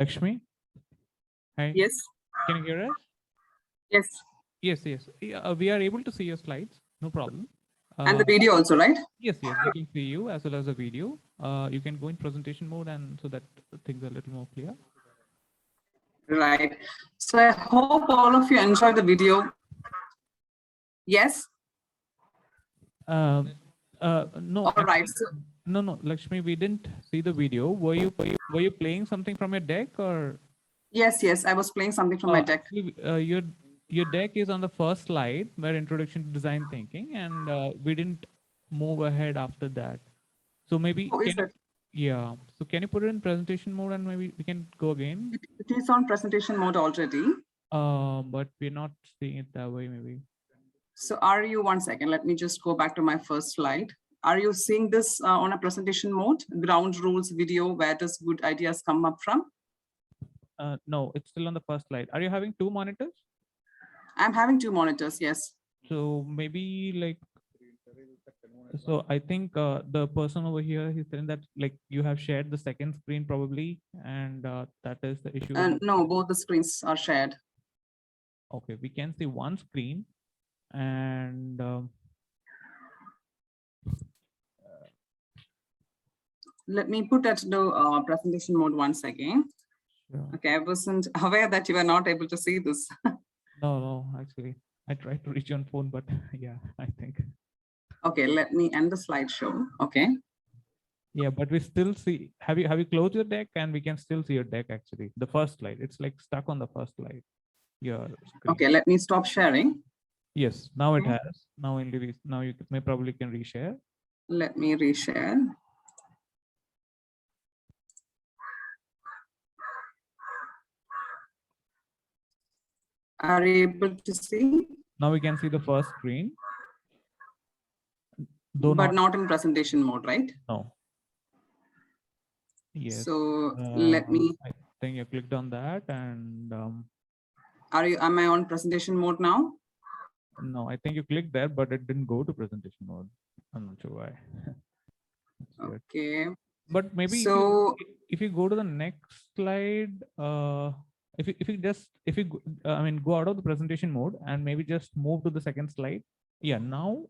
Lakshmi? Hi. Yes. Can you hear us? Yes. Yes. Yeah, we are able to see your slides. No problem. And the video also, right? Yes, we can see you as well as the video. You can go in presentation mode and so that things are a little more clear. Right. So I hope all of you enjoyed the video. Yes. No. All right. So, No, Lakshmi, we didn't see the video. Were you playing something from your deck or? yes. I was playing something from my deck. Actually, your deck is on the first slide, where introduction to design thinking, and we didn't move ahead after that. So maybe Oh, is it? Yeah. So can you put it in presentation mode and maybe we can go again? It is on presentation mode already. But we're not seeing it that way, maybe. So are you, one second, let me just go back to my first slide. Are you seeing this on a presentation mode? Ground rules video, where does good ideas come up from? No, it's still on the first slide. Are you having two monitors? I'm having two monitors, yes. So maybe like, so I think the person over here, he's saying that like you have shared the second screen probably, and that is the issue. No, both the screens are shared. Okay, we can see one screen and let me put that to presentation mode once again. Sure. Okay, I wasn't aware that you were not able to see this. No, actually, I tried to reach you on phone, but yeah, I think. Okay, let me end the slideshow. Okay. Yeah, but we still see. Have you closed your deck? And we can still see your deck actually. The first slide. It's like stuck on the first slide. Your screen. Okay, let me stop sharing. Yes, now it has. Now you may probably can reshare. Let me reshare. Are you able to see? Now we can see the first screen. Though but not in presentation mode, right? No. Yes. So let me. I think you clicked on that and. Am I on presentation mode now? No, I think you clicked there, but it didn't go to presentation mode. I'm not sure why. Okay. But maybe so if you go to the next slide, if you go out of the presentation mode and maybe just move to the second slide. Yeah, now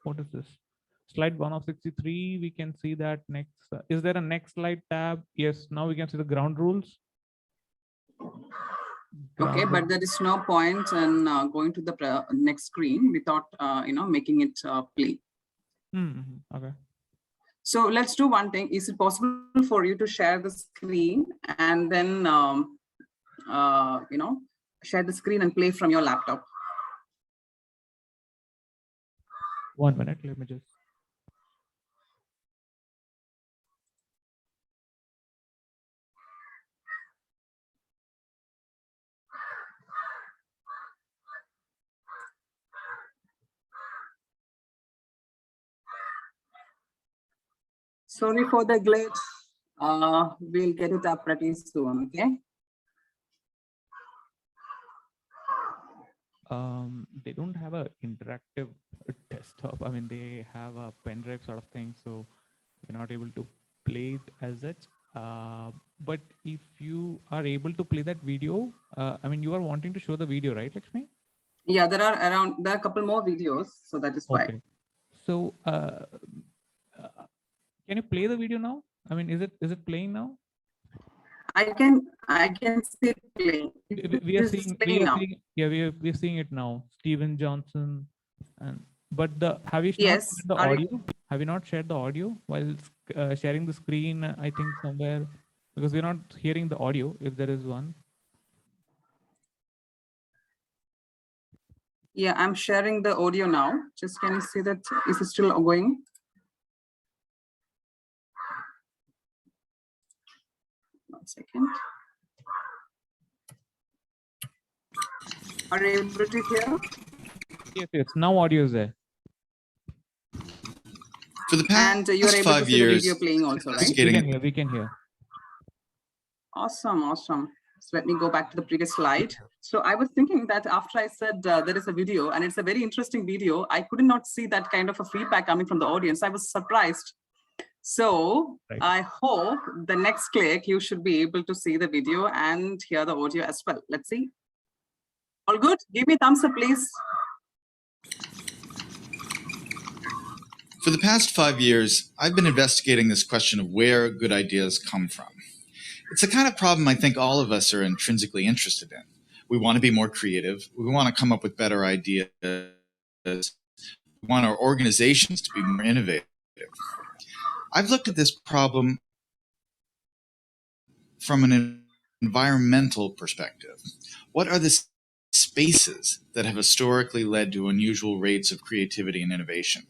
what is this? Slide 1 of 63, we can see that next. Is there a next slide tab? Yes, now we can see the ground rules. Okay, but there is no point in going to the next screen without making it play. Okay. So let's do one thing. Is it possible for you to share the screen and then share the screen and play from your laptop? 1 minute, let me just. Sorry for the glitch. We'll get it up pretty soon, okay? They don't have an interactive desktop. I mean, they have a pen drive sort of thing, so you're not able to play it as such. But if you are able to play that video, I mean, you are wanting to show the video, right, Lakshmi? Yeah, there are a couple more videos, so that is why. Okay. So, can you play the video now? I mean, is it playing now? I can see it playing. We are seeing it now. Steven Johnson, but have you not shared the audio? Have you not shared the audio while sharing the screen? I think somewhere, because we're not hearing the audio if there is one. Yeah, I'm sharing the audio now. Just can you see that? Is it still going? One second. Are you able to hear? Yes. Now audio is there. For the past and you're able 5 to see years, the video playing also, right? We can hear. Awesome. So let me go back to the previous slide. So I was thinking that after I said there is a video and it's a very interesting video, I could not see that kind of a feedback coming from the audience. I was surprised. So Right. I hope the next click, you should be able to see the video and hear the audio as well. Let's see. All good? Give me a thumbs up, please. For the past 5 years, I've been investigating this question of where good ideas come from. It's the kind of problem I think all of us are intrinsically interested in. We want to be more creative. We want to come up with better ideas. We want our organizations to be more innovative. I've looked at this problem from an environmental perspective. What are the spaces that have historically led to unusual rates of creativity and innovation?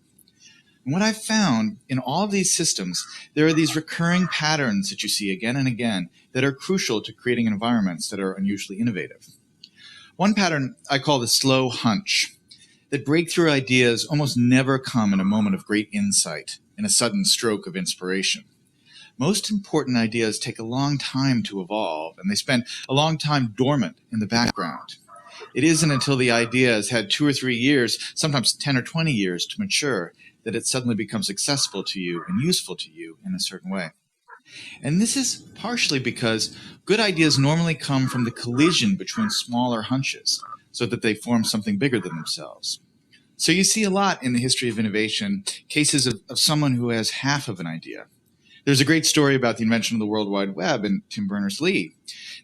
And what I've found in all of these systems, there are these recurring patterns that you see again and again that are crucial to creating environments that are unusually innovative. One pattern I call the slow hunch, that breakthrough ideas almost never come in a moment of great insight, in a sudden stroke of inspiration. Most important ideas take a long time to evolve, and they spend a long time dormant in the background. It isn't until the idea has had 2 or 3 years, sometimes 10 or 20 years to mature, that it suddenly becomes accessible to you and useful to you in a certain way. And this is partially because good ideas normally come from the collision between smaller hunches, so that they form something bigger than themselves. So you see a lot in the history of innovation, cases of someone who has half of an idea. There's a great story about the invention of the World Wide Web and Tim Berners-Lee.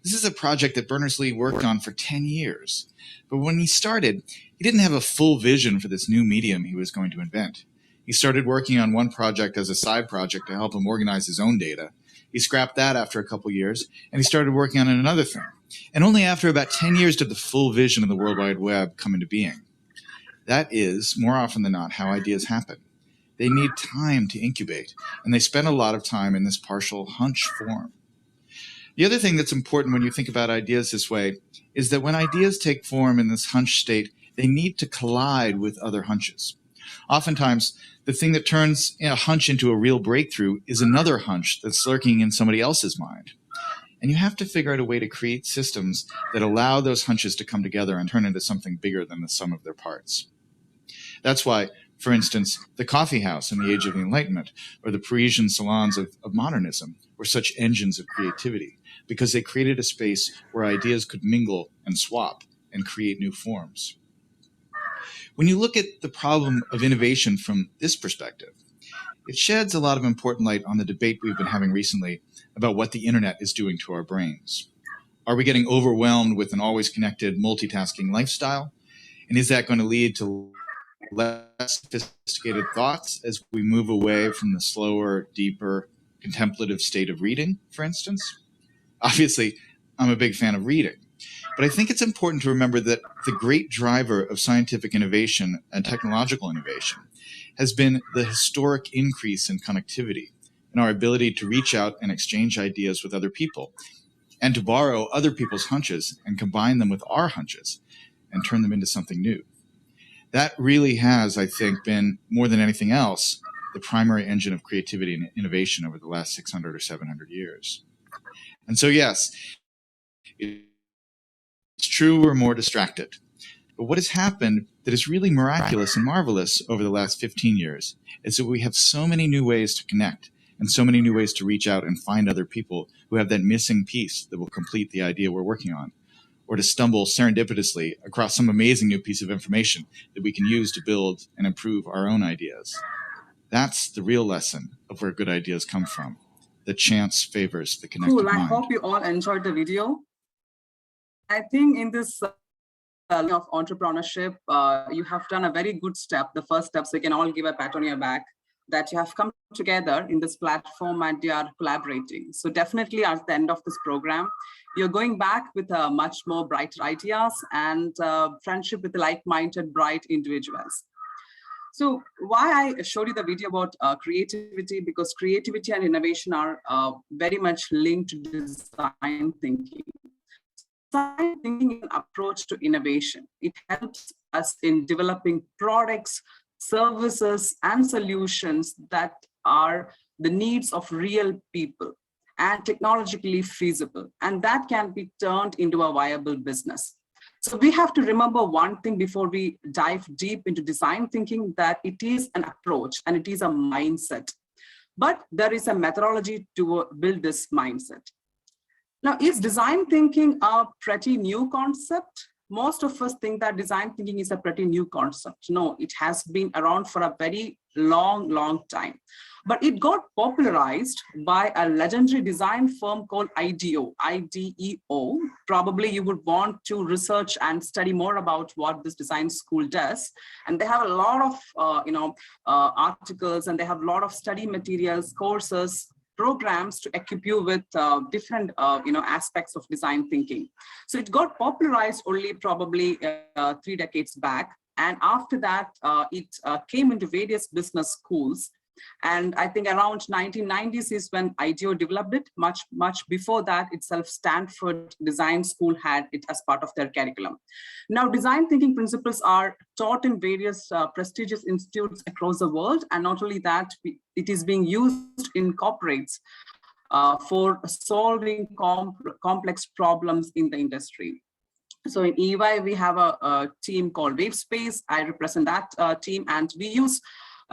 This is a project that Berners-Lee worked on for 10 years. But when he started, he didn't have a full vision for this new medium he was going to invent. He started working on one project as a side project to help him organize his own data. He scrapped that after a couple years, and he started working on another thing. And only after about 10 years did the full vision of the World Wide Web come into being. That is, more often than not, how ideas happen. They need time to incubate, and they spend a lot of time in this partial hunch form. The other thing that's important when you think about ideas this way is that when ideas take form in this hunch state, they need to collide with other hunches. Oftentimes, the thing that turns a hunch into a real breakthrough is another hunch that's lurking in somebody else's mind. And you have to figure out a way to create systems that allow those hunches to come together and turn into something bigger than the sum of their parts. That's why, for instance, the coffee house in the Age of the Enlightenment or the Parisian salons of modernism were such engines of creativity, because they created a space where ideas could mingle and swap and create new forms. When you look at the problem of innovation from this perspective, it sheds a lot of important light on the debate we've been having recently about what the internet is doing to our brains. Are we getting overwhelmed with an always connected, multitasking lifestyle? And is that going to lead to less sophisticated thoughts as we move away from the slower, deeper, contemplative state of reading, for instance? Obviously, I'm a big fan of reading. But I think it's important to remember that the great driver of scientific innovation and technological innovation has been the historic increase in connectivity and our ability to reach out and exchange ideas with other people, and to borrow other people's hunches and combine them with our hunches and turn them into something new. That really has, I think, been, more than anything else, the primary engine of creativity and innovation over the last 600 or 700 years. And so, yes, it's true we're more distracted. But what has happened that is really miraculous and marvelous over the last 15 years is that we have so many new ways to connect and so many new ways to reach out and find other people who have that missing piece that will complete the idea we're working on, or to stumble serendipitously across some amazing new piece of information that we can use to build and improve our own ideas. That's the real lesson of where good ideas come from. The chance favors the connected Cool. I mind. hope you all enjoyed the video. I think in this of entrepreneurship, you have done a very good step, the first step, so you can all give a pat on your back, that you have come together in this platform and you are collaborating. So definitely at the end of this program, you're going back with much more brighter ideas and friendship with like-minded, bright individuals. So why I showed you the video about creativity, because creativity and innovation are very much linked to design thinking. Design thinking is an approach to innovation. It helps us in developing products, services, and solutions that are the needs of real people and technologically feasible, and that can be turned into a viable business. So we have to remember one thing before we dive deep into design thinking, that it is an approach and it is a mindset. but there is a methodology to build this mindset. Now, is design thinking a pretty new concept? Most of us think that design thinking is a pretty new concept. No, it has been around for a very long time. But it got popularized by a legendary design firm called IDEO. Probably you would want to research and study more about what this design school does. And they have a lot of articles, and they have a lot of study materials, courses, programs to equip you with different aspects of design thinking. So it got popularized only probably 3 decades back. And after that, it came into various business schools. And I think around 1990s is when IDEO developed it. Much before that itself, Stanford Design School had it as part of their curriculum. Now, design thinking principles are taught in various prestigious institutes across the world. And not only that, it is being used in corporates for solving complex problems in the industry. So in EY, we have a team called WaveSpace. I represent that team, and we use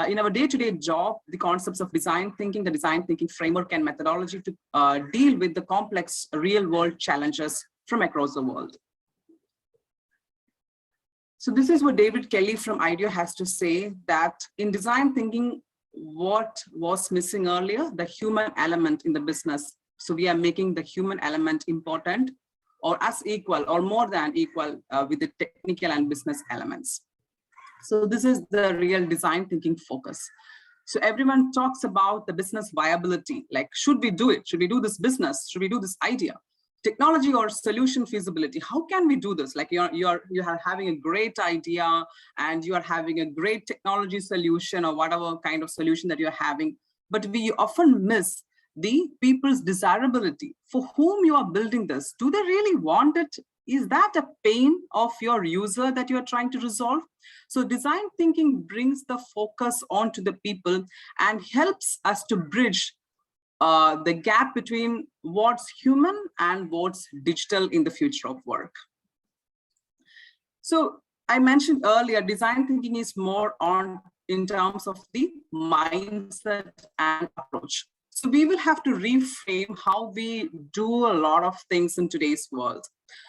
in our day-to-day job the concepts of design thinking, the design thinking framework and methodology to deal with the complex real-world challenges from across the world. So this is what David Kelly from IDEO has to say, that in design thinking, what was missing earlier, the human element in the business. So we are making the human element important, or as equal or more than equal with the technical and business elements. So this is the real design thinking focus. So everyone talks about the business viability, like, should we do it? Should we do this business? Should we do this idea? Technology or solution feasibility, how can we do this? Like you are having a great idea and you are having a great technology solution or whatever kind of solution that you're having, but we often miss the people's desirability. For whom you are building this, do they really want it? Is that a pain of your user that you are trying to resolve? So design thinking brings the focus onto the people and helps us to bridge the gap between what's human and what's digital in the future of work. So I mentioned earlier, design thinking is more on in terms of the mindset and approach. So we will have to reframe how we do a lot of things in today's world.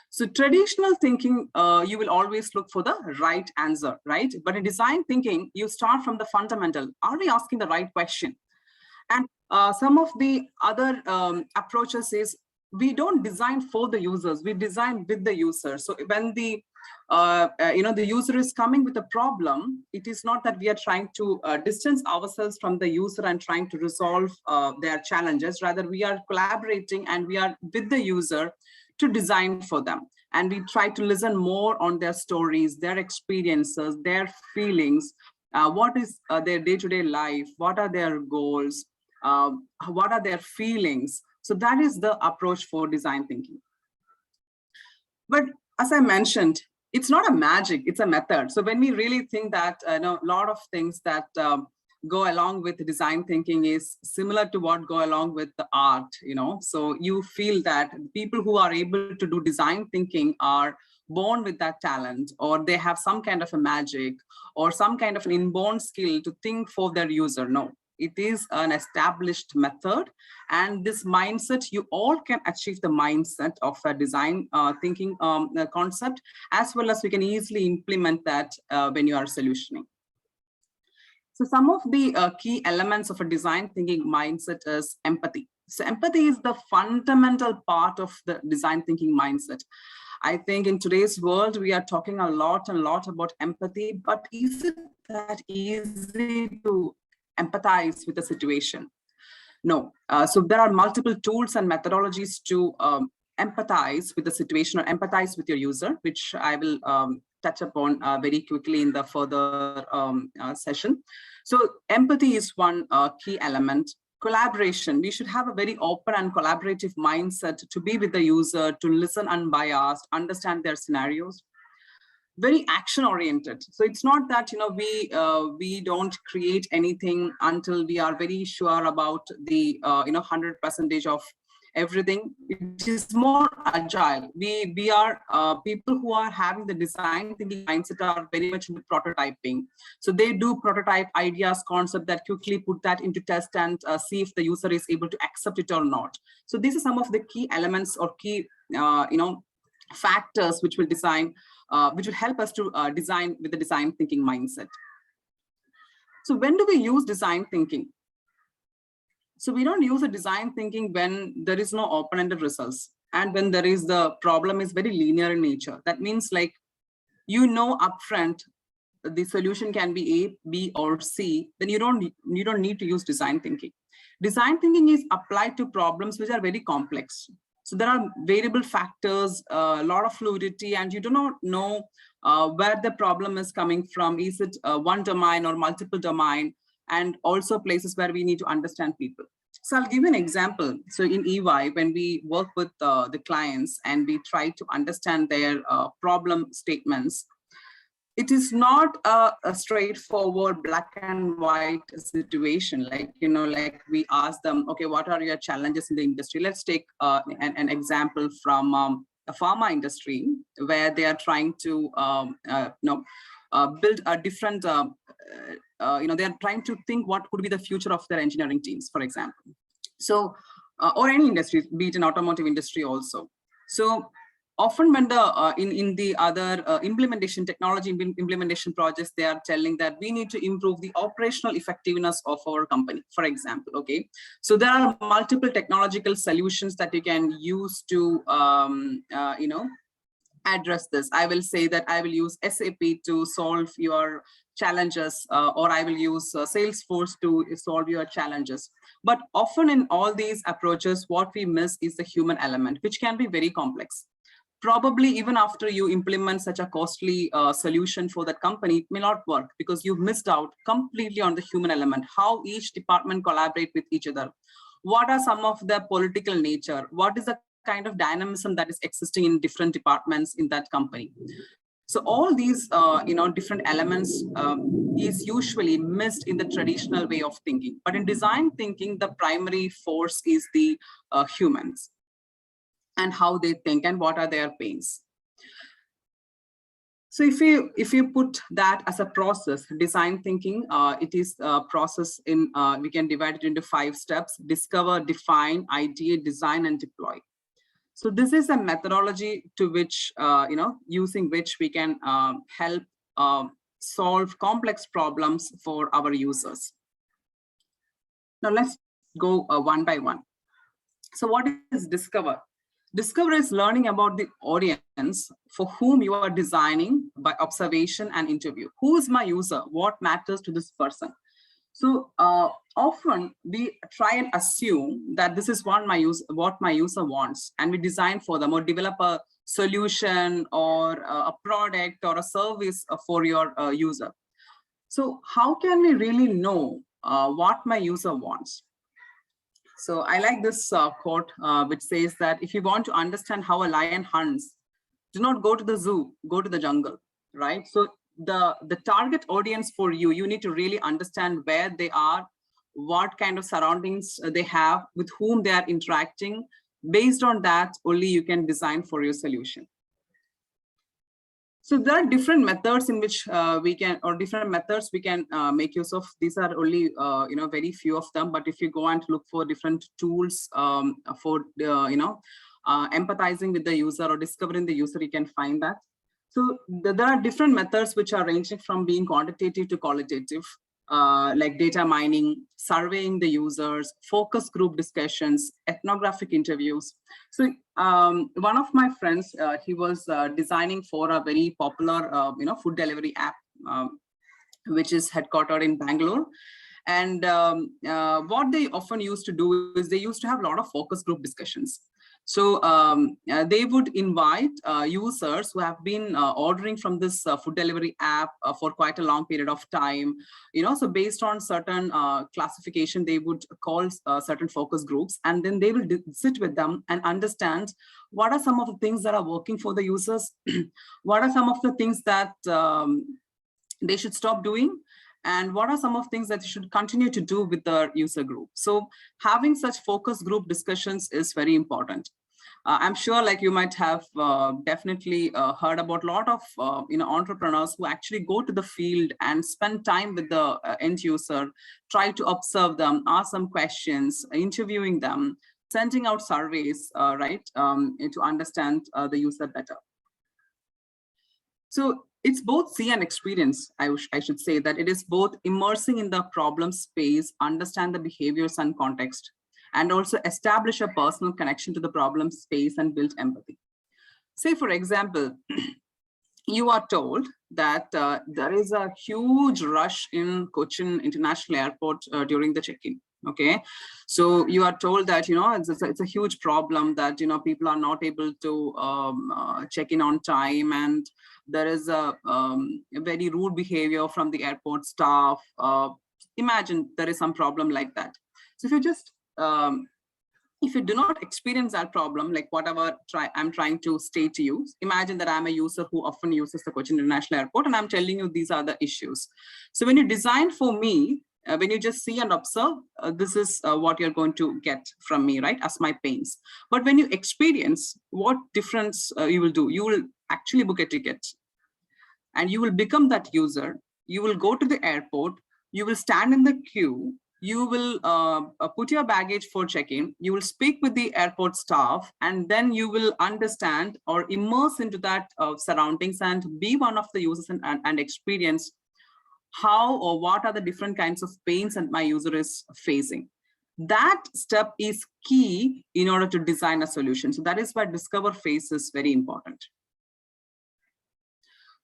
So traditional thinking, you will always look for the right answer, right? But in design thinking, you start from the fundamental. Are we asking the right question? And some of the other approaches is we don't design for the users, we design with the user. So when the the user is coming with a problem, it is not that we are trying to distance ourselves from the user and trying to resolve their challenges. Rather, we are collaborating and we are with the user to design for them. And we try to listen more on their stories, their experiences, their feelings, what is their day-to-day life, what are their goals, what are their feelings. So that is the approach for design thinking. But as I mentioned, it's not a magic, it's a method. So when we really think that a lot of things that go along with design thinking is similar to what go along with the art, so you feel that people who are able to do design thinking are born with that talent, or they have some kind of a magic or some kind of an inborn skill to think for their user. No, it is an established method, and this mindset, you all can achieve the mindset of a design thinking concept, as well as we can easily implement that when you are solutioning. So some of the key elements of a design thinking mindset is empathy. So empathy is the fundamental part of the design thinking mindset. I think in today's world, we are talking a lot about empathy, but is it that easy to empathize with the situation? No. So there are multiple tools and methodologies to empathize with the situation or empathize with your user, which I will touch upon very quickly in the further session. So empathy is one key element. Collaboration, we should have a very open and collaborative mindset to be with the user, to listen unbiased, understand their scenarios. Very action oriented. So it's not that we don't create anything until we are very sure about the 100% of everything. It is more agile. We are people who are having the design thinking mindset are very much into prototyping. So they do prototype ideas, concept that quickly put that into test and see if the user is able to accept it or not. So these are some of the key elements or key factors which will which will help us to design with the design thinking mindset. So when do we use design thinking? So we don't use a design thinking when there is no open-ended results and when there is the problem is very linear in nature. That means like, upfront the solution can be A, B, or C, then you don't need to use design thinking. Design thinking is applied to problems which are very complex. So there are variable factors, a lot of fluidity, and you do not know where the problem is coming from. Is it one domain or multiple domain? And also places where we need to understand people. So I'll give you an example. So in EY, when we work with the clients and we try to understand their problem statements, it is not a straightforward black and white situation. Like, like we ask them, okay, what are your challenges in the industry? Let's take an example from a pharma industry where they are trying to build a different, they are trying to think what could be the future of their engineering teams, for example. So, or any industry, be it an automotive industry also. So often when the in the other technology implementation projects, they are telling that we need to improve the operational effectiveness of our company, for example. Okay, so there are multiple technological solutions that you can use to address this. I will say that I will use SAP to solve your challenges, or I will use Salesforce to solve your challenges. But often in all these approaches, what we miss is the human element, which can be very complex. Probably even after you implement such a costly solution for that company, it may not work because you've missed out completely on the human element, how each department collaborate with each other. What are some of the political nature? What is the kind of dynamism that is existing in different departments in that company? So all these, different elements is usually missed in the traditional way of thinking. But in design thinking, the primary force is the humans and how they think and what are their pains. So if you put that as a process, design thinking, it is a process in, we can divide it into 5 steps: discover, define, ideate, design, and deploy. So this is a methodology to which, using which we can help solve complex problems for our users. Now let's go one by one. So what is discover? Discover is learning about the audience for whom you are designing by observation and interview. Who is my user? What matters to this person? So often we try and assume that this is what my user wants, and we design for them or develop a solution or a product or a service for your user. So how can we really know what my user wants? So I like this quote, which says that if you want to understand how a lion hunts, do not go to the zoo, go to the jungle, right? So the target audience for you need to really understand where they are, what kind of surroundings they have, with whom they are interacting. Based on that, only you can design for your solution. So there are different methods in which we can make use of. These are only very few of them. But if you go and look for different tools for empathizing with the user or discovering the user, you can find that. So there are different methods which are ranging from being quantitative to qualitative, like data mining, surveying the users, focus group discussions, ethnographic interviews. So one of my friends, he was designing for a very popular, food delivery app, which is headquartered in Bangalore. And what they often used to do is they used to have a lot of focus group discussions. So they would invite users who have been ordering from this food delivery app for quite a long period of time. So based on certain classification, they would call certain focus groups, and then they will sit with them and understand what are some of the things that are working for the users, what are some of the things that they should stop doing, and what are some of things that you should continue to do with the user group. So having such focus group discussions is very important. I'm sure like you might have definitely heard about a lot of entrepreneurs who actually go to the field and spend time with the end user, try to observe them, ask some questions, interviewing them, sending out surveys, to understand the user better. So it's both see and experience. I should say that it is both immersing in the problem space, understand the behaviors and context, and also establish a personal connection to the problem space and build empathy. Say, for example, you are told that there is a huge rush in Cochin International Airport during the check-in. Okay, so you are told that it's a huge problem that people are not able to check in on time, and there is a very rude behavior from the airport staff. Imagine there is some problem like that. So if you just if you do not experience that problem, like whatever I'm trying to state to you, imagine that I'm a user who often uses the Cochin International Airport, and I'm telling you these are the issues. So when you design for me, when you just see and observe, this is what you're going to get from me, right, as my pains. But when you experience, what difference you will do? You will actually book a ticket, and you will become that user. You will go to the airport, you will stand in the queue, you will put your baggage for check-in, you will speak with the airport staff, and then you will understand or immerse into that surroundings and be one of the users and experience how or what are the different kinds of pains that my user is facing. That step is key in order to design a solution. So that is why discover phase is very important.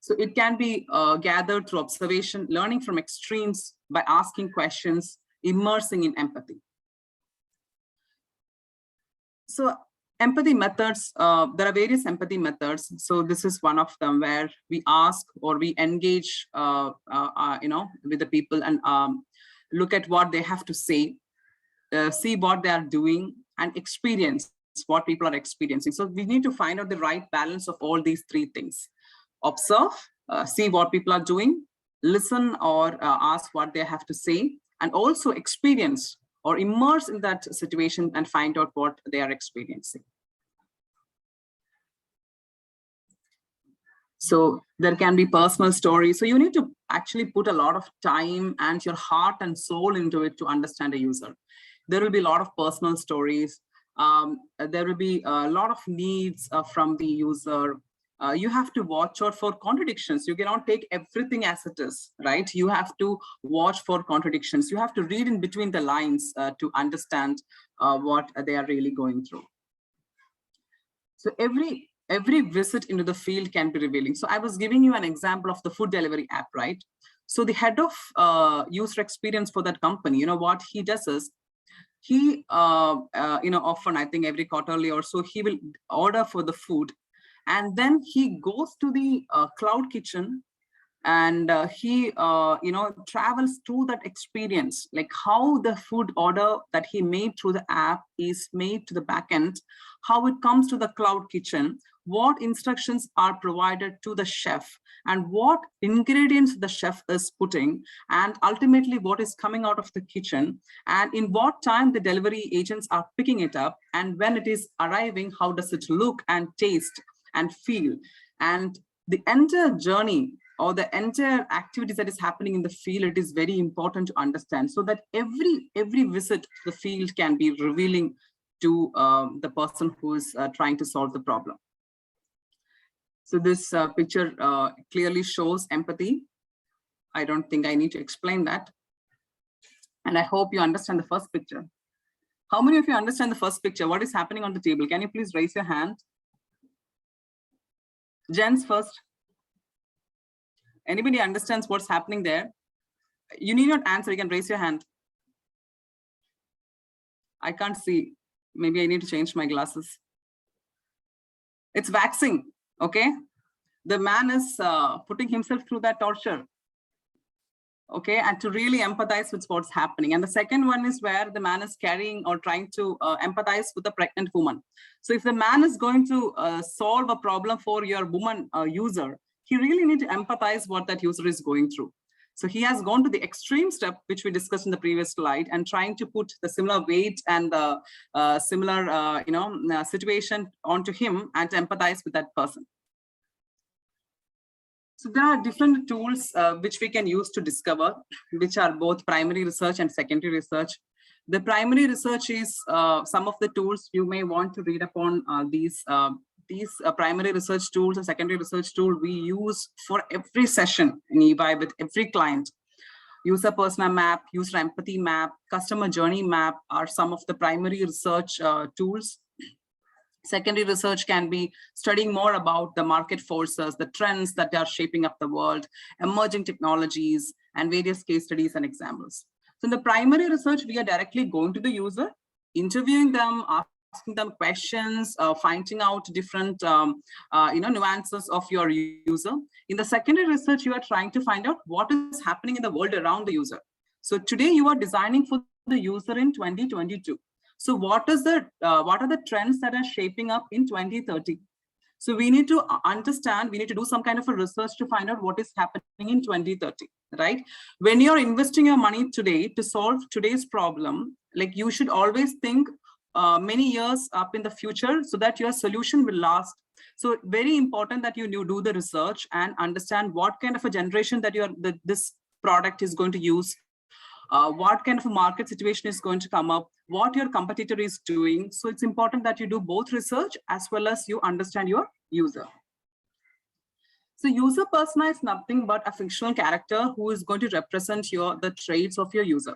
So it can be gathered through observation, learning from extremes by asking questions, immersing in empathy. So empathy methods, there are various empathy methods. So this is one of them where we ask or we engage, with the people and look at what they have to say, see what they are doing, and experience what people are experiencing. So we need to find out the right balance of all these three things. Observe, see what people are doing, listen or ask what they have to say, and also experience or immerse in that situation and find out what they are experiencing. So there can be personal stories. So you need to actually put a lot of time and your heart and soul into it to understand a user. There will be a lot of personal stories. There will be a lot of needs from the user. You have to watch out for contradictions. You cannot take everything as it is, right? You have to watch for contradictions. You have to read in between the lines to understand what they are really going through. So every visit into the field can be revealing. So I was giving you an example of the food delivery app, right? So the head of user experience for that company, what he does is, he, often, I think every quarterly or so, he will order for the food. And then he goes to the cloud kitchen and he travels through that experience, like how the food order that he made through the app is made to the backend, how it comes to the cloud kitchen, what instructions are provided to the chef, and what ingredients the chef is putting, and ultimately what is coming out of the kitchen, and in what time the delivery agents are picking it up, and when it is arriving, how does it look and taste and feel. And the entire journey or the entire activities that is happening in the field, it is very important to understand, so that every visit to the field can be revealing to the person who is trying to solve the problem. So this picture clearly shows empathy. I don't think I need to explain that. And I hope you understand the first picture. How many of you understand the first picture? What is happening on the table? Can you please raise your hand? Gents first. Anybody understands what's happening there? You need not answer, you can raise your hand. I can't see. Maybe I need to change my glasses. It's waxing, okay? The man is putting himself through that torture, okay? And to really empathize with what's happening. And the second one is where the man is carrying or trying to empathize with a pregnant woman. So if the man is going to solve a problem for your woman user, he really need to empathize what that user is going through. So he has gone to the extreme step, which we discussed in the previous slide, and trying to put the similar weight and the similar situation onto him and to empathize with that person. So there are different tools which we can use to discover, which are both primary research and secondary research. The primary research is some of the tools you may want to read upon. These primary research tools and secondary research tool we use for every session in EY with every client. User persona map, user empathy map, customer journey map are some of the primary research tools. Secondary research can be studying more about the market forces, the trends that are shaping up the world, emerging technologies, and various case studies and examples. So in the primary research, we are directly going to the user, interviewing them, asking them questions, finding out different nuances of your user. In the secondary research, you are trying to find out what is happening in the world around the user. So today you are designing for the user in 2022. So what are the trends that are shaping up in 2030? So we need to understand, we need to do some kind of a research to find out what is happening in 2030, right? When you're investing your money today to solve today's problem, like you should always think many years up in the future so that your solution will last. So very important that you do the research and understand what kind of a generation that this product is going to use. What kind of a market situation is going to come up, what your competitor is doing. So it's important that you do both research as well as you understand your user. So user persona is nothing but a fictional character who is going to represent the traits of your user.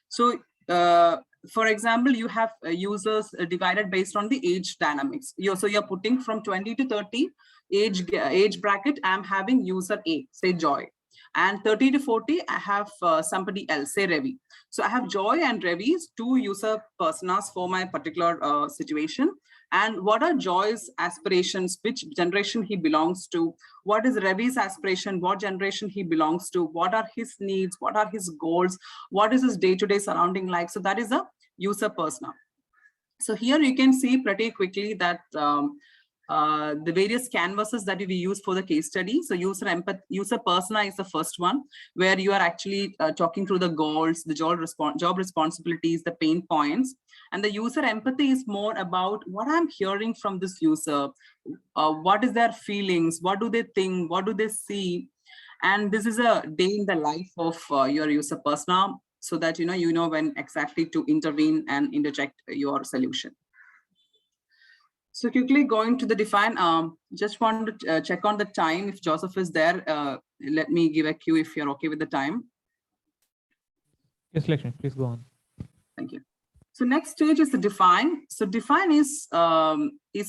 So for example, you have users divided based on the age dynamics. So you're putting from 20 to 30 age bracket, I'm having user A, say Joy. And 30 to 40, I have somebody else, say Ravi. So I have Joy and Ravi's two user personas for my particular situation. And what are Joy's aspirations, which generation he belongs to? What is Ravi's aspiration, what generation he belongs to? What are his needs? What are his goals? What is his day-to-day surrounding like? So that is a user persona. So here you can see pretty quickly that the various canvases that we use for the case study. So user persona is the first one, where you are actually talking through the goals, the job responsibilities, the pain points. And the user empathy is more about what I'm hearing from this user, what is their feelings, what do they think, what do they see. And this is a day in the life of your user persona, so that you know when exactly to intervene and interject your solution. So quickly going to the define, just want to check on the time. If Joseph is there, let me give a cue if you're okay with the time. Yes, Lakshmi, please go on. Thank you. So next stage is the define. So define is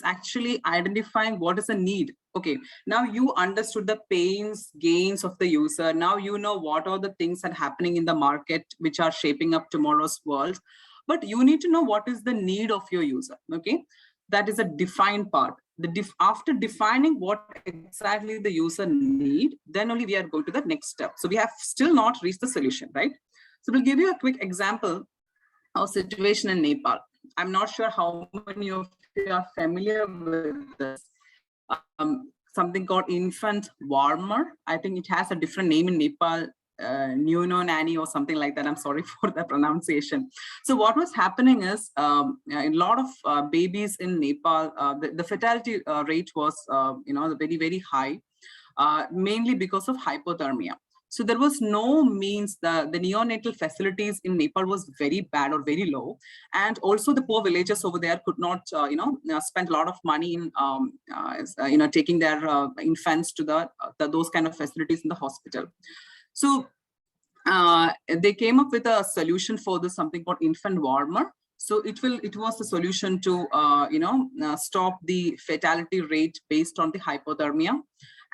actually identifying what is a need. Okay, now you understood the pains, gains of the user. Now you know what are the things that are happening in the market which are shaping up tomorrow's world. But you need to know what is the need of your user. Okay, that is a defined part. After defining what exactly the user need, then only we are going to the next step. So we have still not reached the solution, right? So we'll give you a quick example of situation in Nepal. I'm not sure how many of you are familiar with this. Something called infant warmer. I think it has a different name in Nepal, Nuno Nanny or something like that. I'm sorry for the pronunciation. So what was happening is a lot of babies in Nepal, the fatality rate was very, very high, mainly because of hypothermia. So there was no means, the neonatal facilities in Nepal was very bad or very low. And also the poor villagers over there could not, spend a lot of money in, taking their infants to those kind of facilities in the hospital. So they came up with a solution for this, something called infant warmer. So it was the solution to, stop the fatality rate based on the hypothermia.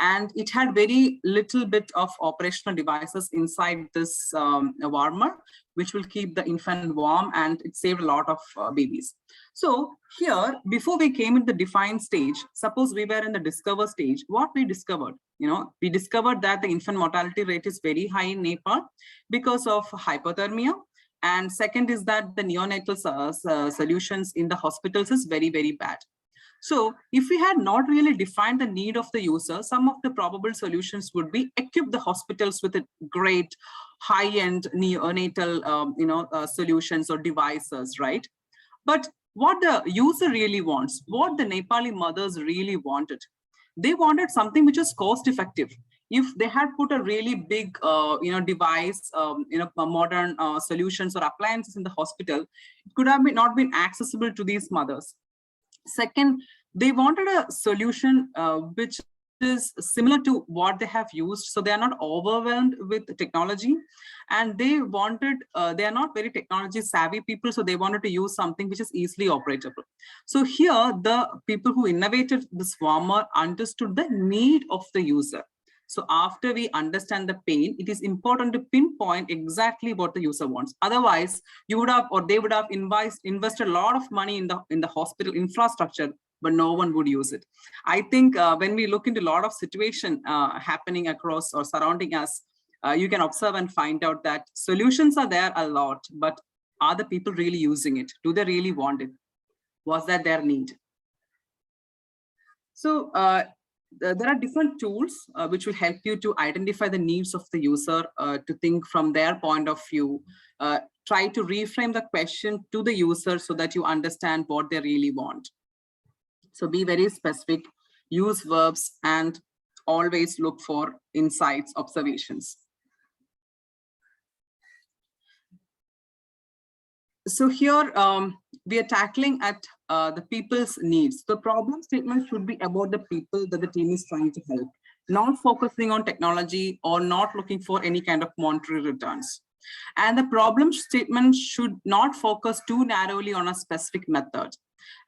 And it had very little bit of operational devices inside this warmer, which will keep the infant warm, and it saved a lot of babies. So here, before we came in the define stage, suppose we were in the discover stage, what we discovered, we discovered that the infant mortality rate is very high in Nepal because of hypothermia. And second is that the neonatal solutions in the hospitals is very, very bad. So if we had not really defined the need of the user, some of the probable solutions would be equip the hospitals with a great high-end neonatal solutions or devices, right? But what the user really wants, what the Nepali mothers really wanted, they wanted something which was cost-effective. If they had put a really big, device, modern solutions or appliances in the hospital, it could have not been accessible to these mothers. Second, they wanted a solution which is similar to what they have used, so they are not overwhelmed with technology, and they wanted, they are not very technology savvy people, so they wanted to use something which is easily operatable. So here, the people who innovated this warmer understood the need of the user. So after we understand the pain, it is important to pinpoint exactly what the user wants. Otherwise, you would have, or they would have invested a lot of money in the hospital infrastructure, but no one would use it. I think when we look into a lot of situation happening across or surrounding us, you can observe and find out that solutions are there a lot, but are the people really using it? Do they really want it? Was that their need? So there are different tools which will help you to identify the needs of the user, to think from their point of view, try to reframe the question to the user so that you understand what they really want. So be very specific, use verbs, and always look for insights, observations. So here we are tackling at the people's needs. The problem statement should be about the people that the team is trying to help, not focusing on technology or not looking for any kind of monetary returns. And the problem statement should not focus too narrowly on a specific method.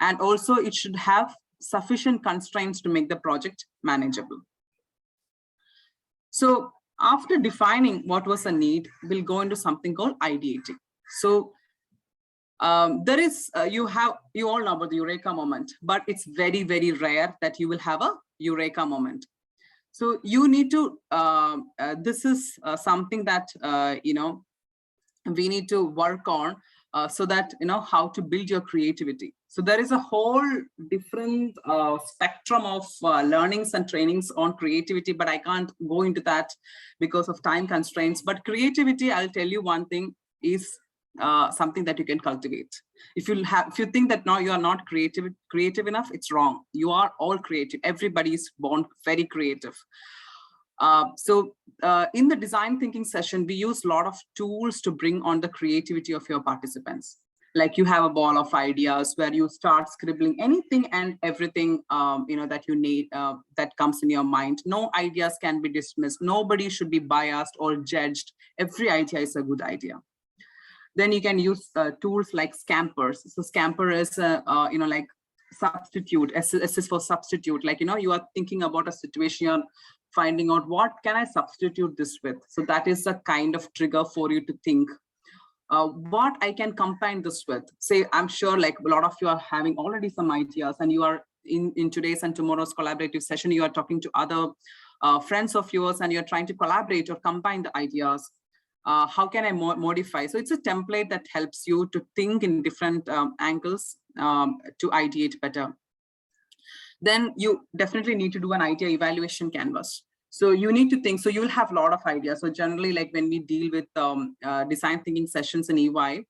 And also it should have sufficient constraints to make the project manageable. So after defining what was a need, we'll go into something called ideating. So there is, you all know about the eureka moment, but it's very, very rare that you will have a eureka moment. So you need to, this is something that, we need to work on so that, how to build your creativity. So there is a whole different spectrum of learnings and trainings on creativity, but I can't go into that because of time constraints. But creativity, I'll tell you one thing, is something that you can cultivate. If you think that now you are not creative enough, it's wrong. You are all creative. Everybody is born very creative. So in the design thinking session, we use a lot of tools to bring on the creativity of your participants. Like you have a ball of ideas where you start scribbling anything and everything that you need, that comes in your mind. No ideas can be dismissed. Nobody should be biased or judged. Every idea is a good idea. Then you can use tools like scampers. So scamper is, like substitute, S is for substitute. Like, you are thinking about a situation, you're finding out what can I substitute this with? So that is a kind of trigger for you to think what I can combine this with. Say, I'm sure like a lot of you are having already some ideas, and you are in today's and tomorrow's collaborative session, you are talking to other friends of yours and you're trying to collaborate or combine the ideas. How can I modify? So it's a template that helps you to think in different angles to ideate better. Then you definitely need to do an idea evaluation canvas. So you need to think, so you'll have a lot of ideas. So generally, like when we deal with design thinking sessions in EY,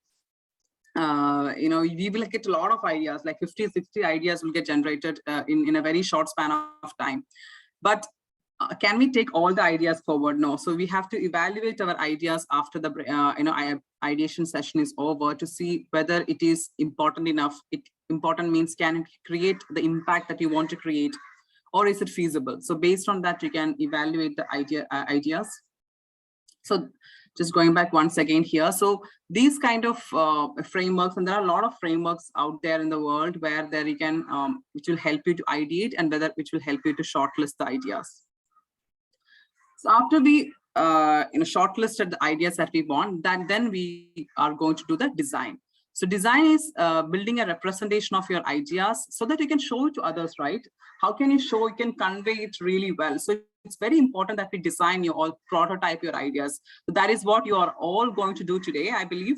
we will get a lot of ideas, like 50, 60 ideas will get generated in a very short span of time. But can we take all the ideas forward? No. So we have to evaluate our ideas after the ideation session is over to see whether it is important enough. Important means, can it create the impact that you want to create, or is it feasible? So based on that, you can evaluate the ideas. So just going back once again here. So these kind of frameworks, and there are a lot of frameworks out there in the world where there you can, which will help you to ideate, and which will help you to shortlist the ideas. So after we shortlisted the ideas that we want, then we are going to do the design. So design is building a representation of your ideas so that you can show it to others, right? How can you show, you can convey it really well. So it's very important that we design prototype your ideas. So that is what you are all going to do today, I believe,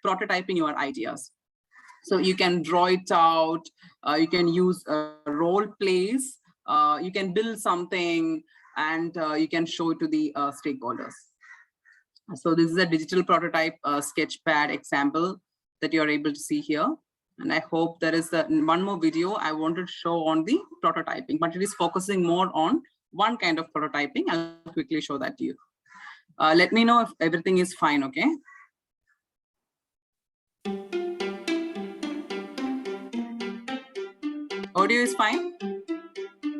prototyping your ideas. So you can draw it out, you can use role plays, you can build something, and you can show it to the stakeholders. So this is a digital prototype sketchpad example that you're able to see here. And I hope there is one more video I wanted to show on the prototyping, but it is focusing more on one kind of prototyping. I'll quickly show that to you. Let me know if everything is fine, okay? Audio is fine?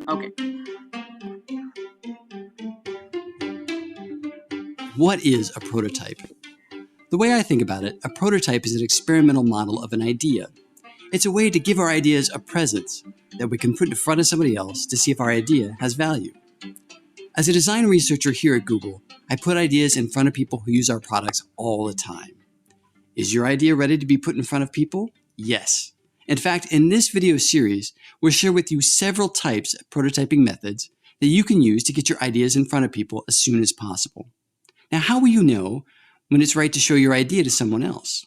Okay. What is a prototype? The way I think about it, a prototype is an experimental model of an idea. It's a way to give our ideas a presence that we can put in front of somebody else to see if our idea has value. As a design researcher here at Google, I put ideas in front of people who use our products all the time. Is your idea ready to be put in front of people? Yes. In fact, in this video series, we'll share with you several types of prototyping methods that you can use to get your ideas in front of people as soon as possible. Now, how will you know when it's right to show your idea to someone else?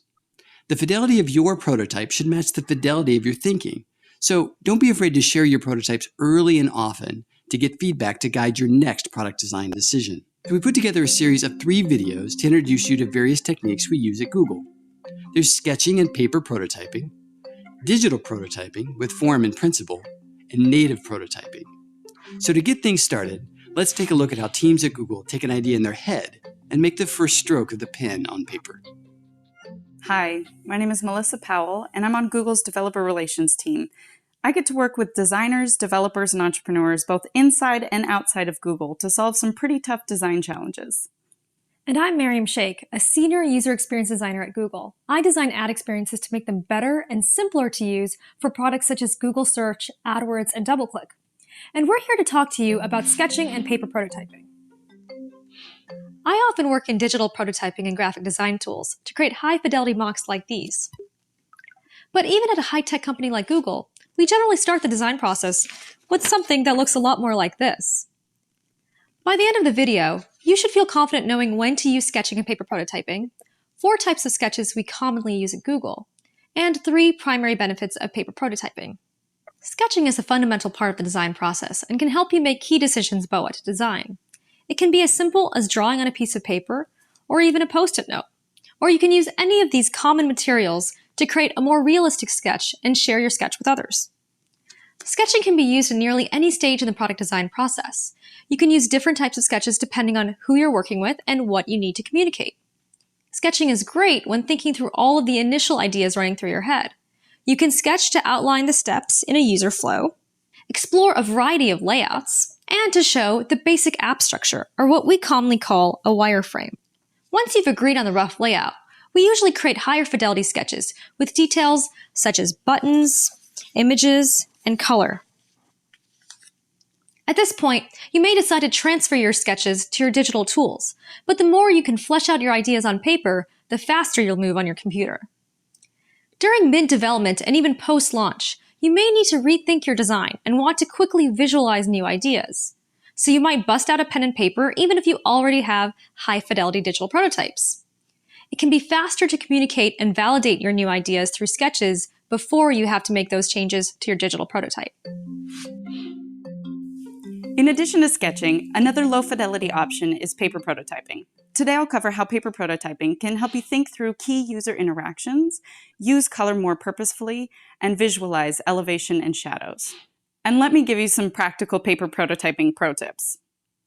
The fidelity of your prototype should match the fidelity of your thinking. So don't be afraid to share your prototypes early and often to get feedback to guide your next product design decision. So we put together a series of 3 videos to introduce you to various techniques we use at Google. There's sketching and paper prototyping, digital prototyping with form and principle, and native prototyping. So to get things started, let's take a look at how teams at Google take an idea in their head and make the first stroke of the pen on paper. Hi, my name is Melissa Powell, and I'm on Google's developer relations team. I get to work with designers, developers, and entrepreneurs both inside and outside of Google to solve some pretty tough design challenges. And I'm Miriam Sheikh, a senior user experience designer at Google. I design ad experiences to make them better and simpler to use for products such as Google Search, AdWords, and DoubleClick. And we're here to talk to you about sketching and paper prototyping. I often work in digital prototyping and graphic design tools to create high-fidelity mocks like these. But even at a high-tech company like Google, we generally start the design process with something that looks a lot more like this. By the end of the video, you should feel confident knowing when to use sketching and paper prototyping, 4 types of sketches we commonly use at Google, and 3 primary benefits of paper prototyping. Sketching is a fundamental part of the design process and can help you make key decisions about what to design. It can be as simple as drawing on a piece of paper or even a Post-it note. Or you can use any of these common materials to create a more realistic sketch and share your sketch with others. Sketching can be used in nearly any stage in the product design process. You can use different types of sketches depending on who you're working with and what you need to communicate. Sketching is great when thinking through all of the initial ideas running through your head. You can sketch to outline the steps in a user flow, explore a variety of layouts, and to show the basic app structure, or what we commonly call a wireframe. Once you've agreed on the rough layout, we usually create higher fidelity sketches with details such as buttons, images, and color. At this point, you may decide to transfer your sketches to your digital tools, but the more you can flesh out your ideas on paper, the faster you'll move on your computer. During mid-development and even post-launch, you may need to rethink your design and want to quickly visualize new ideas. So you might bust out a pen and paper even if you already have high-fidelity digital prototypes. It can be faster to communicate and validate your new ideas through sketches before you have to make those changes to your digital prototype. In addition to sketching, another low-fidelity option is paper prototyping. Today I'll cover how paper prototyping can help you think through key user interactions, use color more purposefully, and visualize elevation and shadows. And let me give you some practical paper prototyping pro tips.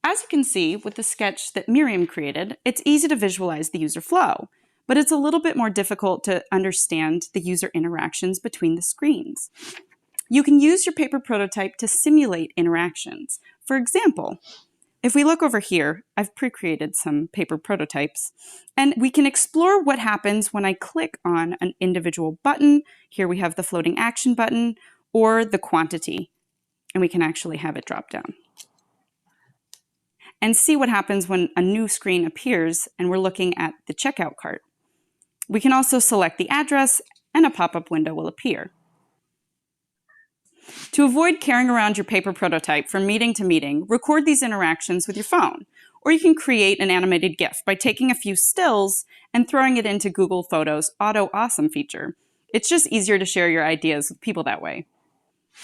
As you can see with the sketch that Miriam created, it's easy to visualize the user flow, but it's a little bit more difficult to understand the user interactions between the screens. You can use your paper prototype to simulate interactions. For example, if we look over here, I've pre-created some paper prototypes, and we can explore what happens when I click on an individual button. Here we have the floating action button or the quantity, and we can actually have it drop down. And see what happens when a new screen appears and we're looking at the checkout cart. We can also select the address and a pop-up window will appear. To avoid carrying around your paper prototype from meeting to meeting, record these interactions with your phone. Or you can create an animated GIF by taking a few stills and throwing it into Google Photos' Auto Awesome feature. It's just easier to share your ideas with people that way.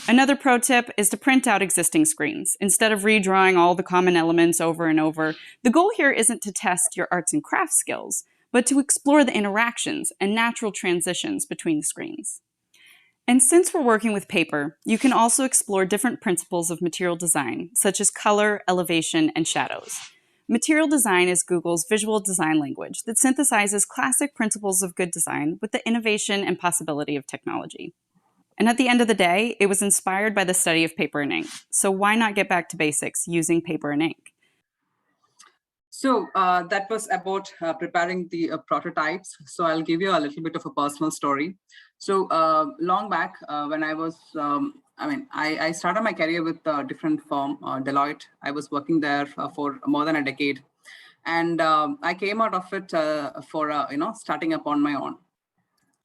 Another pro tip is to print out existing screens. Instead of redrawing all the common elements over and over, the goal here isn't to test your arts and crafts skills, but to explore the interactions and natural transitions between the screens. And since we're working with paper, you can also explore different principles of material design, such as color, elevation, and shadows. Material design is Google's visual design language that synthesizes classic principles of good design with the innovation and possibility of technology. And at the end of the day, it was inspired by the study of paper and ink. So why not get back to basics using paper and ink? So that was about preparing the prototypes. So I'll give you a little bit of a personal story. So long back when I was, I started my career with a different firm, Deloitte. I was working there for more than a decade. And I came out of it for, starting up on my own.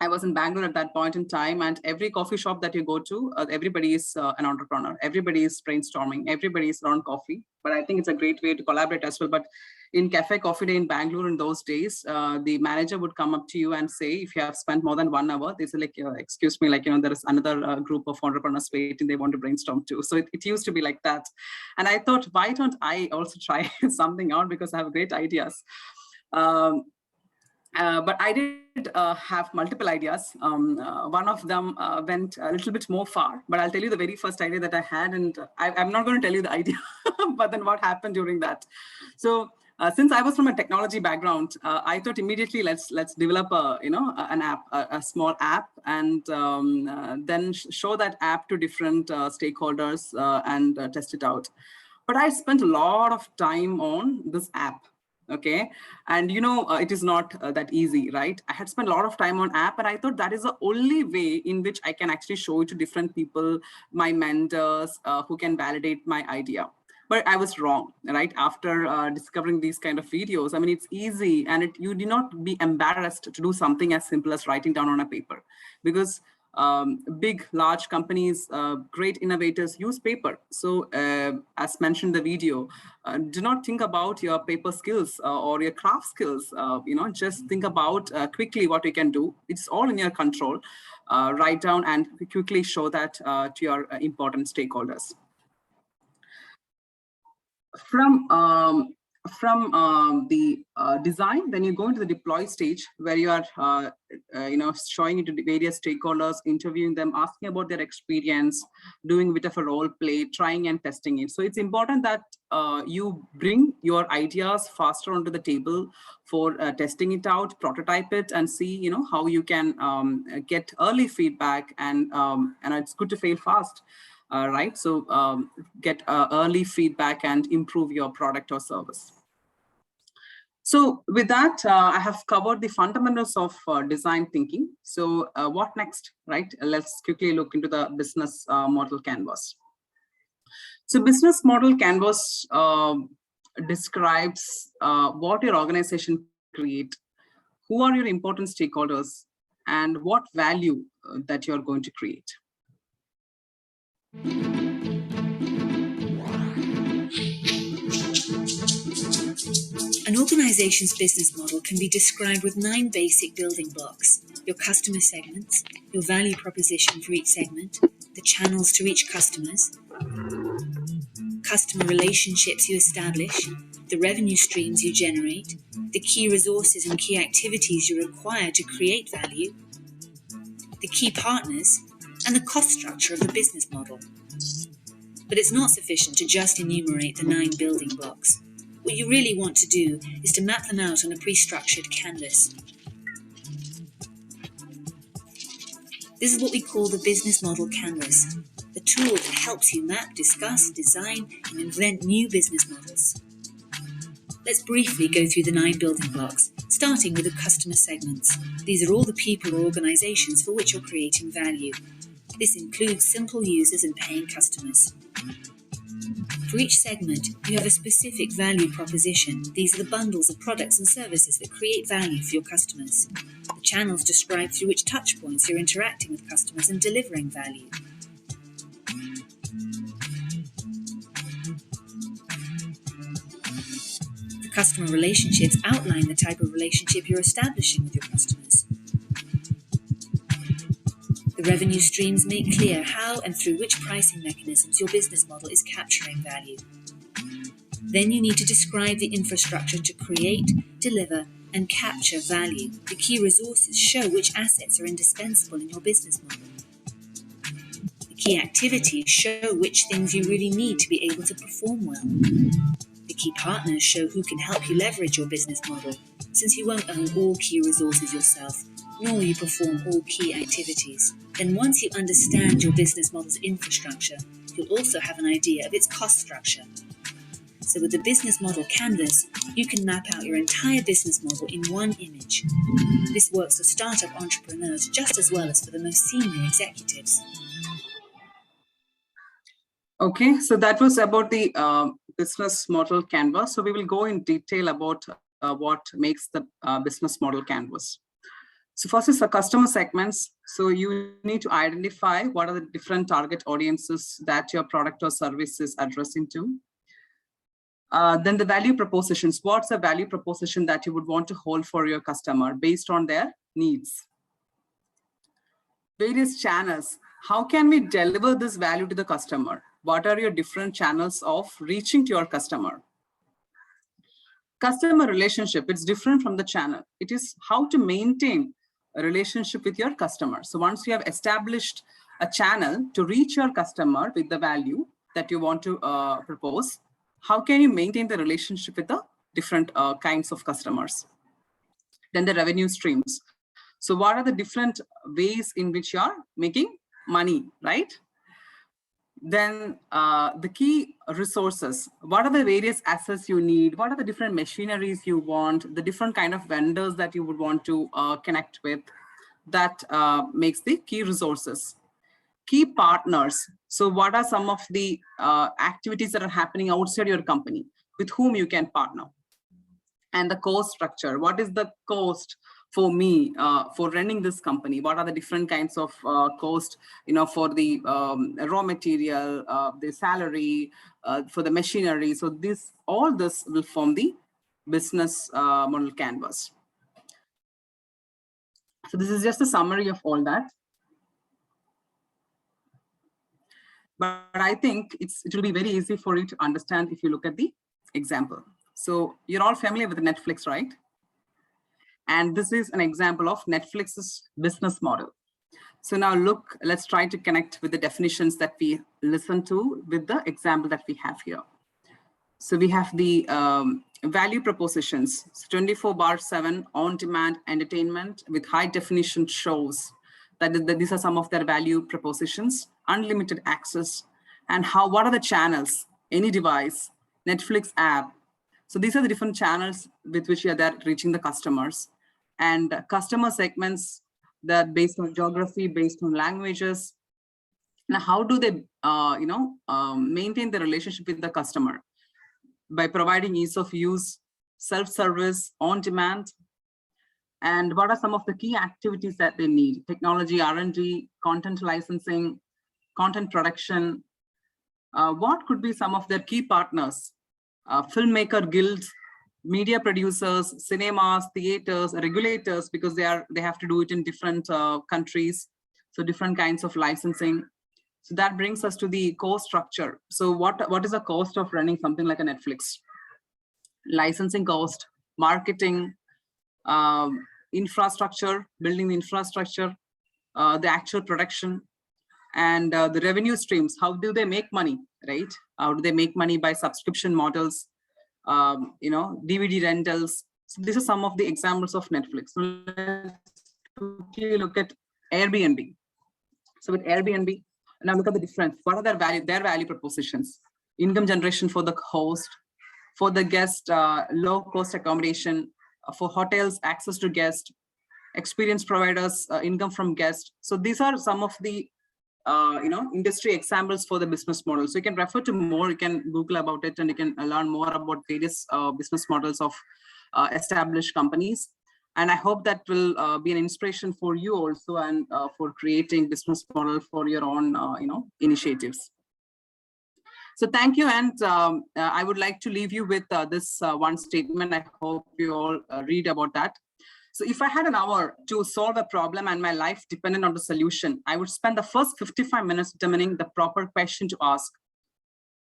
I was in Bangalore at that point in time, and every coffee shop that you go to, everybody is an entrepreneur. Everybody is brainstorming. Everybody is around coffee. But I think it's a great way to collaborate as well. But in Cafe Coffee Day in Bangalore in those days, the manager would come up to you and say, if you have spent more than 1 hour, they say like, excuse me, like, there is another group of entrepreneurs waiting, they want to brainstorm too. So it used to be like that. And I thought, why don't I also try something out, because I have great ideas. But I did have multiple ideas. One of them went a little bit more far, but I'll tell you the very first idea that I had, and I'm not going to tell you the idea, but then what happened during that. So since I was from a technology background, I thought immediately let's develop an app, a small app, and then show that app to different stakeholders and test it out. But I spent a lot of time on this app. Okay, and it is not that easy, right? I had spent a lot of time on app, and I thought that is the only way in which I can actually show it to different people, my mentors, who can validate my idea. But I was wrong, right? After discovering these kind of videos, I mean, it's easy, and you do not be embarrassed to do something as simple as writing down on a paper, because big, large companies, great innovators use paper. So as mentioned in the video, do not think about your paper skills or your craft skills. Just think about quickly what you can do. It's all in your control. Write down and quickly show that to your important stakeholders. From the design, then you go into the deploy stage, where you are showing it to the various stakeholders, interviewing them, asking about their experience, doing a bit of a role play, trying and testing it. So it's important that you bring your ideas faster onto the table for testing it out, prototype it, and see how you can get early feedback, and it's good to fail fast. Right, so get early feedback and improve your product or service. So with that, I have covered the fundamentals of design thinking. So what next, right? Let's quickly look into the business model canvas. So business model canvas describes what your organization create, who are your important stakeholders, and what value that you're going to create. An organization's business model can be described with 9 basic building blocks: your customer segments, your value proposition for each segment, the channels to reach customers, customer relationships you establish, the revenue streams you generate, the key resources and key activities you require to create value, the key partners, and the cost structure of the business model. But it's not sufficient to just enumerate the 9 building blocks. What you really want to do is to map them out on a pre-structured canvas. This is what we call the business model canvas, a tool that helps you map, discuss, design, and invent new business models. Let's briefly go through the 9 building blocks, starting with the customer segments. These are all the people or organizations for which you're creating value. This includes simple users and paying customers. For each segment, you have a specific value proposition. These are the bundles of products and services that create value for your customers. The channels describe through which touchpoints you're interacting with customers and delivering value. The customer relationships outline the type of relationship you're establishing with your customers. The revenue streams make clear how and through which pricing mechanisms your business model is capturing value. Then you need to describe the infrastructure to create, deliver, and capture value. The key resources show which assets are indispensable in your business model. The key activities show which things you really need to be able to perform well. The key partners show who can help you leverage your business model, since you won't own all key resources yourself, nor will you perform all key activities. Then once you understand your business model's infrastructure, you'll also have an idea of its cost structure. So with the business model canvas, you can map out your entire business model in one image. This works for startup entrepreneurs just as well as for the most senior executives. Okay, so that was about the business model canvas. So we will go in detail about what makes the business model canvas. So first is the customer segments. So you need to identify what are the different target audiences that your product or service is addressing to. Then the value propositions. What's the value proposition that you would want to hold for your customer based on their needs? Various channels. How can we deliver this value to the customer? What are your different channels of reaching to your customer? Customer relationship, it's different from the channel. It is how to maintain a relationship with your customer. So once you have established a channel to reach your customer with the value that you want to propose, how can you maintain the relationship with the different kinds of customers? Then the revenue streams. So what are the different ways in which you are making money, right? Then the key resources. What are the various assets you need? What are the different machineries you want? The different kind of vendors that you would want to connect with? That makes the key resources. Key partners. So what are some of the activities that are happening outside your company with whom you can partner? And the cost structure. What is the cost for me for running this company? What are the different kinds of cost, for the raw material, the salary, for the machinery? So all this will form the business model canvas. So this is just a summary of all that. But I think it will be very easy for you to understand if you look at the example. So you're all familiar with Netflix, right? And this is an example of Netflix's business model. So now look, let's try to connect with the definitions that we listened to with the example that we have here. So we have the value propositions, 24/7 on-demand entertainment with high definition shows. These are some of their value propositions, unlimited access, and what are the channels, any device, Netflix app. So these are the different channels with which you are there reaching the customers. And customer segments that based on geography, based on languages. Now, how do they, maintain the relationship with the customer? By providing ease of use, self-service, on-demand. And what are some of the key activities that they need? Technology, R&D, content licensing, content production. What could be some of their key partners? Filmmaker guilds, media producers, cinemas, theaters, regulators, because they have to do it in different countries. So different kinds of licensing. So that brings us to the cost structure. So what is the cost of running something like a Netflix? Licensing cost, marketing, infrastructure, building the infrastructure, the actual production, and the revenue streams. How do they make money, right? How do they make money? By subscription models, DVD rentals. So these are some of the examples of Netflix. So let's quickly look at Airbnb. So with Airbnb, now look at the difference. What are their value propositions? Income generation for the host, for the guest, low cost accommodation, for hotels, access to guests, experience providers, income from guests. So these are some of the industry examples for the business model. So you can refer to more, you can Google about it, and you can learn more about various business models of established companies. And I hope that will be an inspiration for you also, and for creating business model for your own, initiatives. So thank you. And I would like to leave you with this one statement. I hope you all read about that. So if I had an hour to solve a problem and my life depended on the solution, I would spend the first 55 minutes determining the proper question to ask.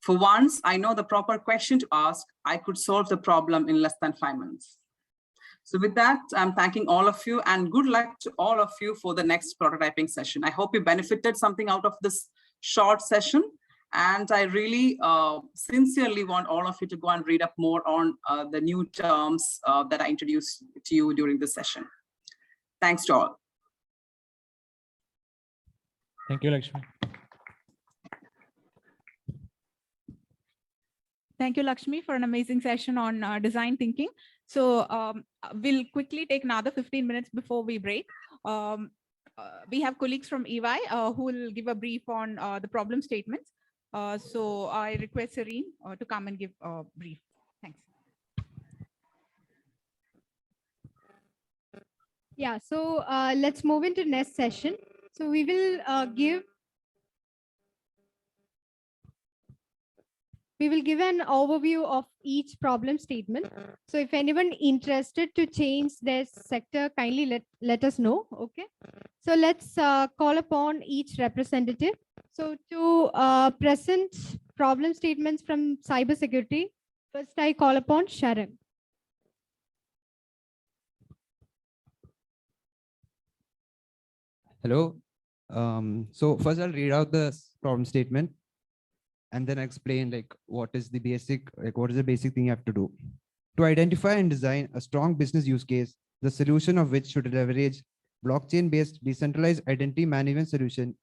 For once, I know the proper question to ask, I could solve the problem in less than 5 minutes. So with that, I'm thanking all of you and good luck to all of you for the next prototyping session. I hope you benefited something out of this short session. And I really sincerely want all of you to go and read up more on the new terms that I introduced to you during this session. Thanks to all. Thank you, Lakshmi. Thank you, Lakshmi, for an amazing session on design thinking. So we'll quickly take another 15 minutes before we break. We have colleagues from EY who will give a brief on the problem statements. So I request Serene to come and give a brief. Thanks. Yeah, so let's move into next session. So we will give an overview of each problem statement. So if anyone interested to change their sector, kindly let us know. Okay. So let's call upon each representative. So to present problem statements from cybersecurity, first I call upon Sharon. Hello. So first I'll read out the problem statement and then explain like what is the basic thing you have to do. To identify and design a strong business use case, the solution of which should leverage blockchain-based decentralized identity management solution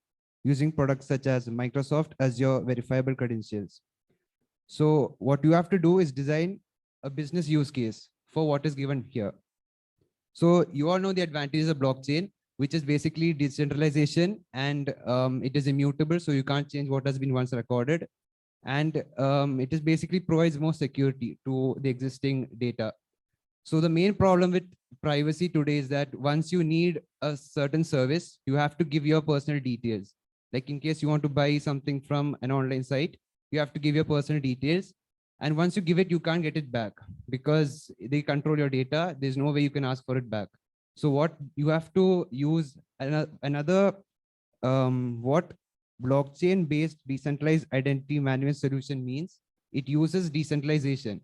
using products such as Microsoft Azure verifiable credentials. So what you have to do is design a business use case for what is given here. So you all know the advantages of blockchain, which is basically decentralization, and it is immutable, so you can't change what has been once recorded. And it is basically provides more security to the existing data. So the main problem with privacy today is that once you need a certain service, you have to give your personal details. Like in case you want to buy something from an online site, you have to give your personal details. And once you give it, you can't get it back because they control your data. There's no way you can ask for it back. So what you have to use another what blockchain-based decentralized identity management solution means, it uses decentralization.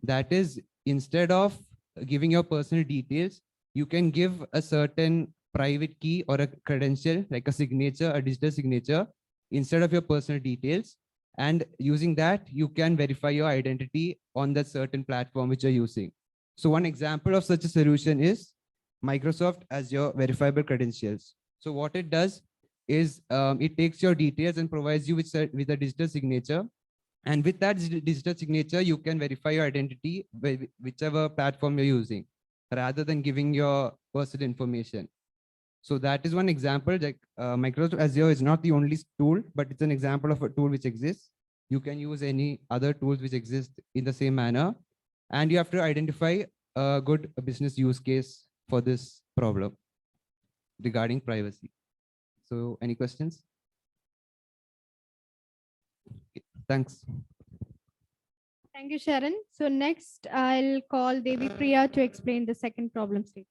That is, instead of giving your personal details, you can give a certain private key or a credential, like a signature, a digital signature, instead of your personal details. And using that, you can verify your identity on that certain platform which you're using. So one example of such a solution is Microsoft Azure verifiable credentials. So what it does is it takes your details and provides you with a digital signature. And with that digital signature, you can verify your identity by whichever platform you're using, rather than giving your personal information. So that is one example. Like Microsoft Azure is not the only tool, but it's an example of a tool which exists. You can use any other tools which exist in the same manner. And you have to identify a good business use case for this problem regarding privacy. So any questions? Okay, thanks. Thank you, Sharon. So next I'll call Devi Priya to explain the second problem statement.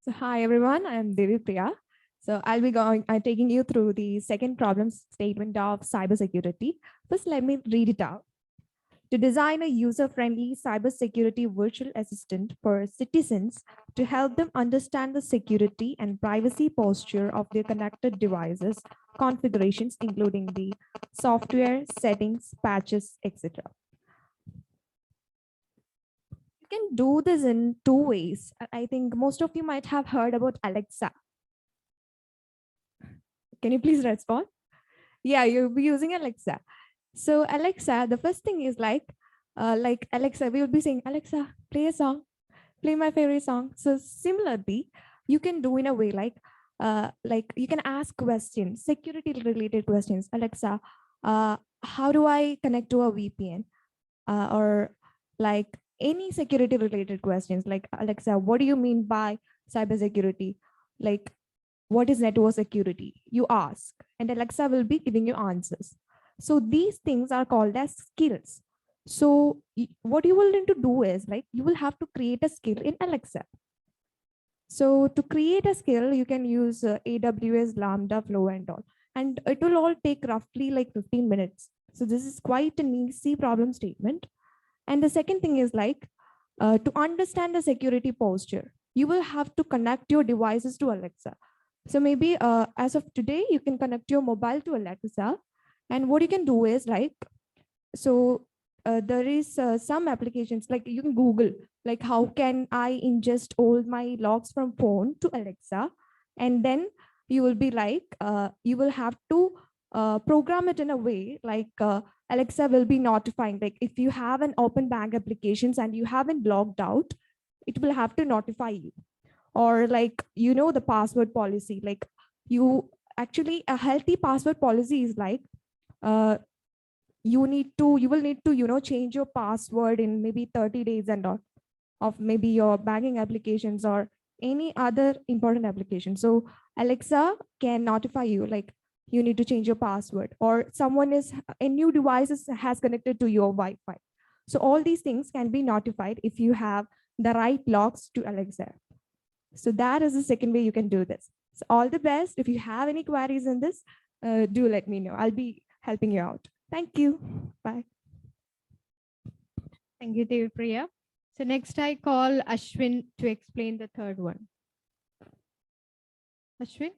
So hi everyone, I'm Devi Priya. So I'm taking you through the second problem statement of cybersecurity. First, let me read it out. To design a user-friendly cybersecurity virtual assistant for citizens to help them understand the security and privacy posture of their connected devices, configurations, including the software, settings, patches, etc. You can do this in two ways. I think most of you might have heard about Alexa. Can you please respond? Yeah, you'll be using Alexa. So Alexa, the first thing is like Alexa, we will be saying, Alexa, play a song, play my favorite song. So similarly, you can do in a way like you can ask questions, security related questions. Alexa, how do I connect to a VPN? Or like any security related questions like, Alexa, what do you mean by cybersecurity? Like, what is network security? You ask, and Alexa will be giving you answers. So these things are called as skills. So what you will need to do is like, you will have to create a skill in Alexa. So to create a skill, you can use AWS, Lambda, Flow and all. And it will all take roughly like 15 minutes. So this is quite an easy problem statement. And the second thing is like, to understand the security posture, you will have to connect your devices to Alexa. So maybe as of today, you can connect your mobile to Alexa. And what you can do is like, so there is some applications like you can Google, like how can I ingest all my logs from phone to Alexa? And then you will be like, you will have to program it in a way like Alexa will be notifying, like if you have an open bank applications and you haven't logged out, it will have to notify you. Or like, you know, the password policy, like you actually, a healthy password policy is like, you will need to, you know, change your password in maybe 30 days and all of maybe your banking applications or any other important application. So Alexa can notify you like you need to change your password, or someone is a new device has connected to your Wi-Fi. So all these things can be notified if you have the right logs to Alexa. So that is the second way you can do this. So all the best. If you have any queries in this, do let me know. I'll be helping you out. Thank you. Bye. Thank you, Devipriya. So next I call Ashwin to explain the third one. Ashwin?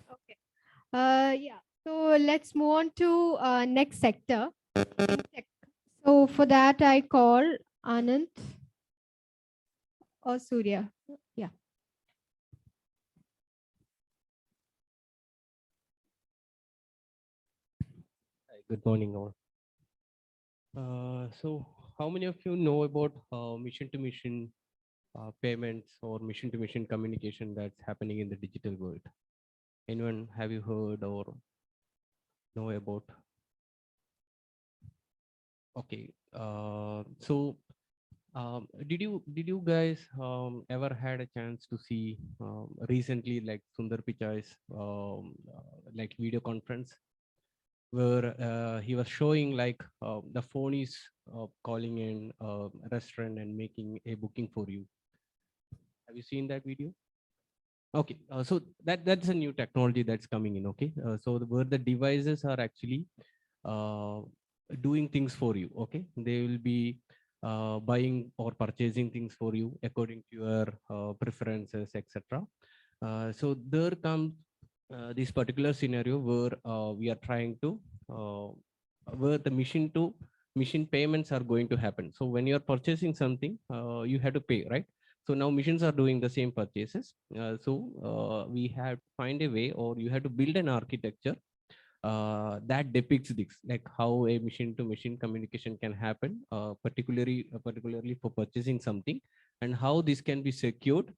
Okay. Yeah. So let's move on to next sector. So for that, I call Anand or Surya. Yeah. Hi, good morning, all. So, how many of you know about mission-to-mission payments or mission-to-mission communication that's happening in the digital world? Anyone have you heard or know about? Okay, did you guys ever had a chance to see recently like Sundar Pichai's like video conference where he was showing like the phone is calling in a restaurant and making a booking for you? Have you seen that video? Okay, so that's a new technology that's coming in. Okay, where the devices are actually doing things for you. Okay, they will be buying or purchasing things for you according to your preferences, etc. So there comes this particular scenario where we are trying to where the mission to mission payments are going to happen. So when you're purchasing something, you have to pay, right? So now machines are doing the same purchases. We have to find a way, or you have to build an architecture that depicts this, like how a machine-to-machine communication can happen, particularly for purchasing something, and how this can be secured.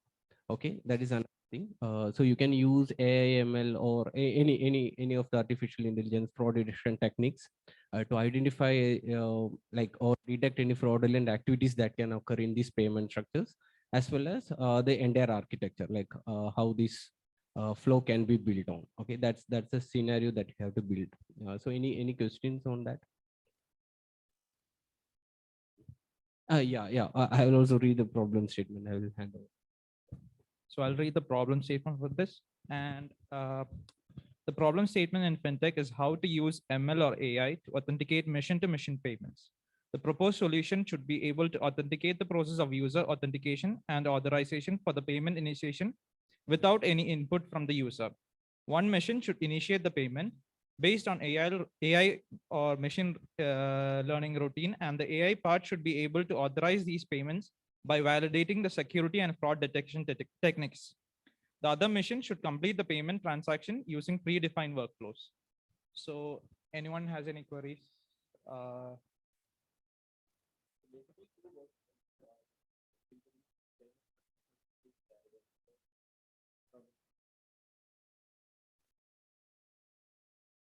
Okay, that is another thing. So you can use AI, ML, or any of the artificial intelligence fraud detection techniques to identify like or detect any fraudulent activities that can occur in these payment structures, as well as the entire architecture, like how this flow can be built on. Okay, that's a scenario that you have to build. So any questions on that? Yeah. I will also read the problem statement. I will hand over. So I'll read the problem statement for this. And the problem statement in FinTech is how to use ML or AI to authenticate mission-to-mission payments. The proposed solution should be able to authenticate the process of user authentication and authorization for the payment initiation without any input from the user. One mission should initiate the payment based on AI or machine learning routine, and the AI part should be able to authorize these payments by validating the security and fraud detection techniques. The other mission should complete the payment transaction using predefined workflows. So anyone has any queries?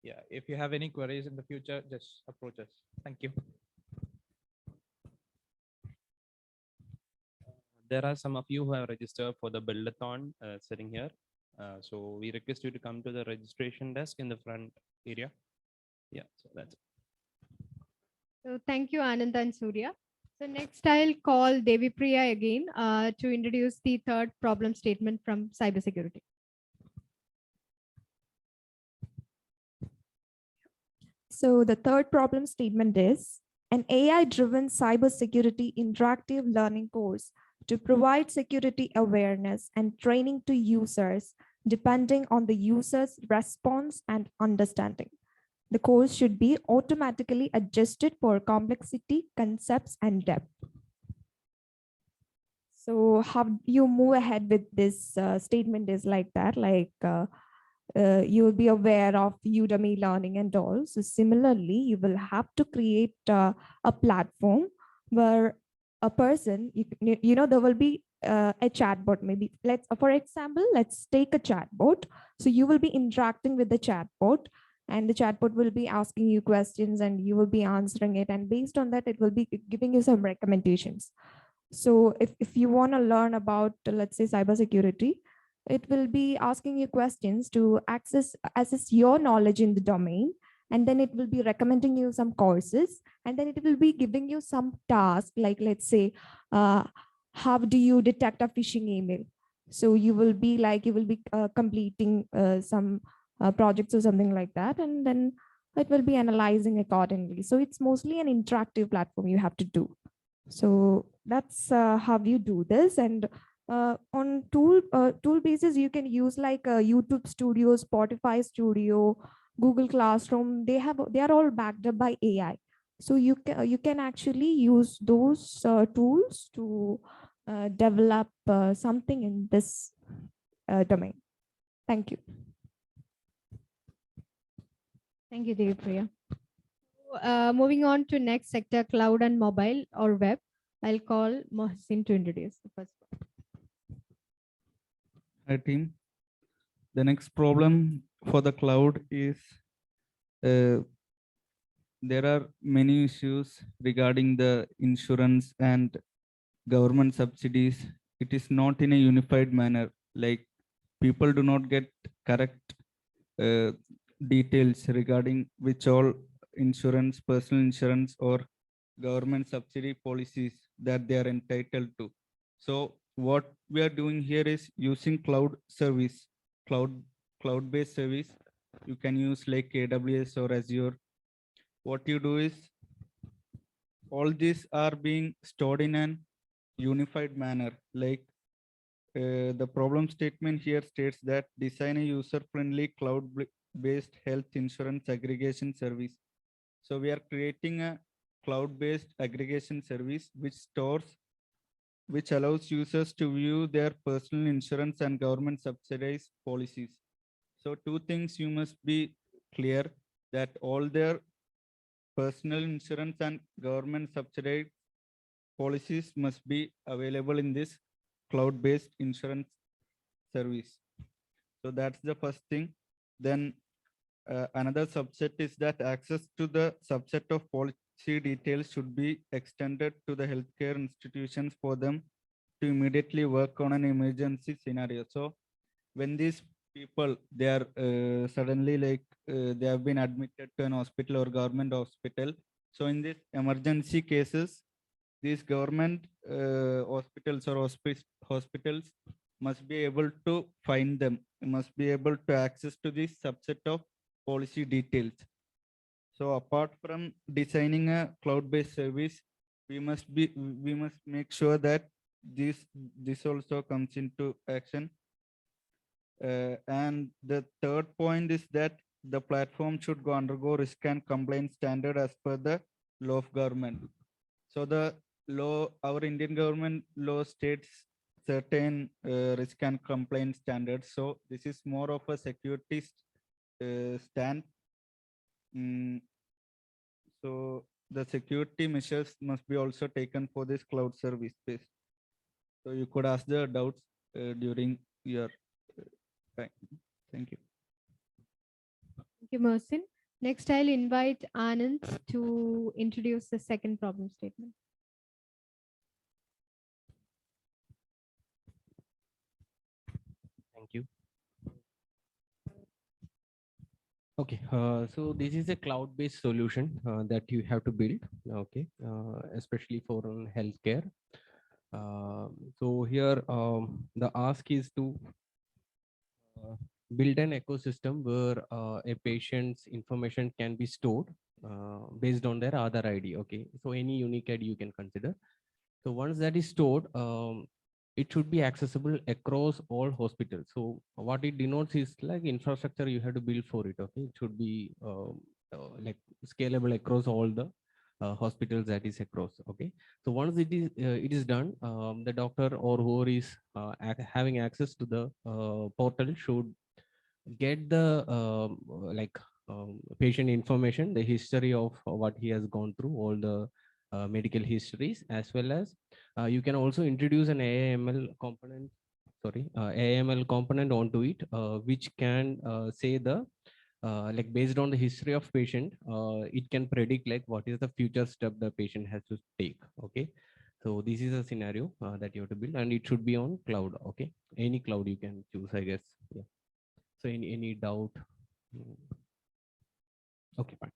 Yeah, if you have any queries in the future, just approach us. Thank you. there are some of you who have registered for the build-a-thon sitting here. So we request you to come to the registration desk in the front area. Yeah, so that's it. So thank you, Anand and Surya. So next I'll call Devi Priya again to introduce the third problem statement from cybersecurity. So the third problem statement is an AI-driven cybersecurity interactive learning course to provide security awareness and training to users depending on the user's response and understanding. The course should be automatically adjusted for complexity, concepts, and depth. So how you move ahead with this statement is like that, like you will be aware of Udemy learning and all. So similarly, you will have to create a platform where a person, you know, there will be a chatbot. Maybe for example, let's take a chatbot. So you will be interacting with the chatbot, and the chatbot will be asking you questions and you will be answering it. And based on that, it will be giving you some recommendations. So if you want to learn about, let's say, cybersecurity, it will be asking you questions to assess your knowledge in the domain. And then it will be recommending you some courses. And then it will be giving you some task, like, let's say, how do you detect a phishing email? So you will be completing some projects or something like that. And then it will be analyzing accordingly. So it's mostly an interactive platform you have to do. So that's how you do this. And on tool basis, you can use like YouTube Studio, Spotify Studio, Google Classroom. They are all backed up by AI. So you can actually use those tools to develop something in this domain. Thank you. Thank you, Devi Priya. Moving on to next sector, cloud and mobile or web. I'll call Mohsin to introduce the first one. Hi team. The next problem for the cloud is there are many issues regarding the insurance and government subsidies. It is not in a unified manner. Like people do not get correct details regarding which all insurance, personal insurance, or government subsidy policies that they are entitled to. So what we are doing here is using cloud service, cloud-based service. You can use like AWS or Azure. What you do is all these are being stored in an unified manner. Like the problem statement here states that design a user-friendly cloud-based health insurance aggregation service. So we are creating a cloud-based aggregation service which allows users to view their personal insurance and government subsidized policies. So two things you must be clear, that all their personal insurance and government subsidized policies must be available in this cloud-based insurance service. So that's the first thing. Then another subset is that access to the subset of policy details should be extended to the healthcare institutions for them to immediately work on an emergency scenario. So when these people, they are suddenly like they have been admitted to an hospital or government hospital. So in these emergency cases, these government hospitals or hospitals must be able to find them, must be able to access to this subset of policy details. So apart from designing a cloud-based service, we must make sure that this also comes into action. And the third point is that the platform should undergo risk and compliance standard as per the law of government. So the law, our Indian government law states certain risk and compliance standards. So this is more of a security stand. So the security measures must be also taken for this cloud service space. So you could ask the doubts during your time. Thank you. Thank you, Mohsin. Next, I'll invite Anand to introduce the second problem statement. Thank you. Okay, so this is a cloud-based solution that you have to build, okay, especially for healthcare. So here the ask is to build an ecosystem where a patient's information can be stored based on their Aadhaar ID, okay. So any unique ID you can consider. So once that is stored, it should be accessible across all hospitals. So what it denotes is like infrastructure you have to build for it. Okay, it should be like scalable across all the hospitals that is across. Okay, so once it is done, the doctor or whoever is having access to the portal should get the patient information, the history of what he has gone through, all the medical histories, as well as you can also introduce an AML component, AML component onto it, which can say the like based on the history of patient, it can predict like what is the future step the patient has to take. Okay, so this is a scenario that you have to build, and it should be on cloud. Okay, any cloud you can choose, I guess. Yeah. So any doubt? Okay, fine.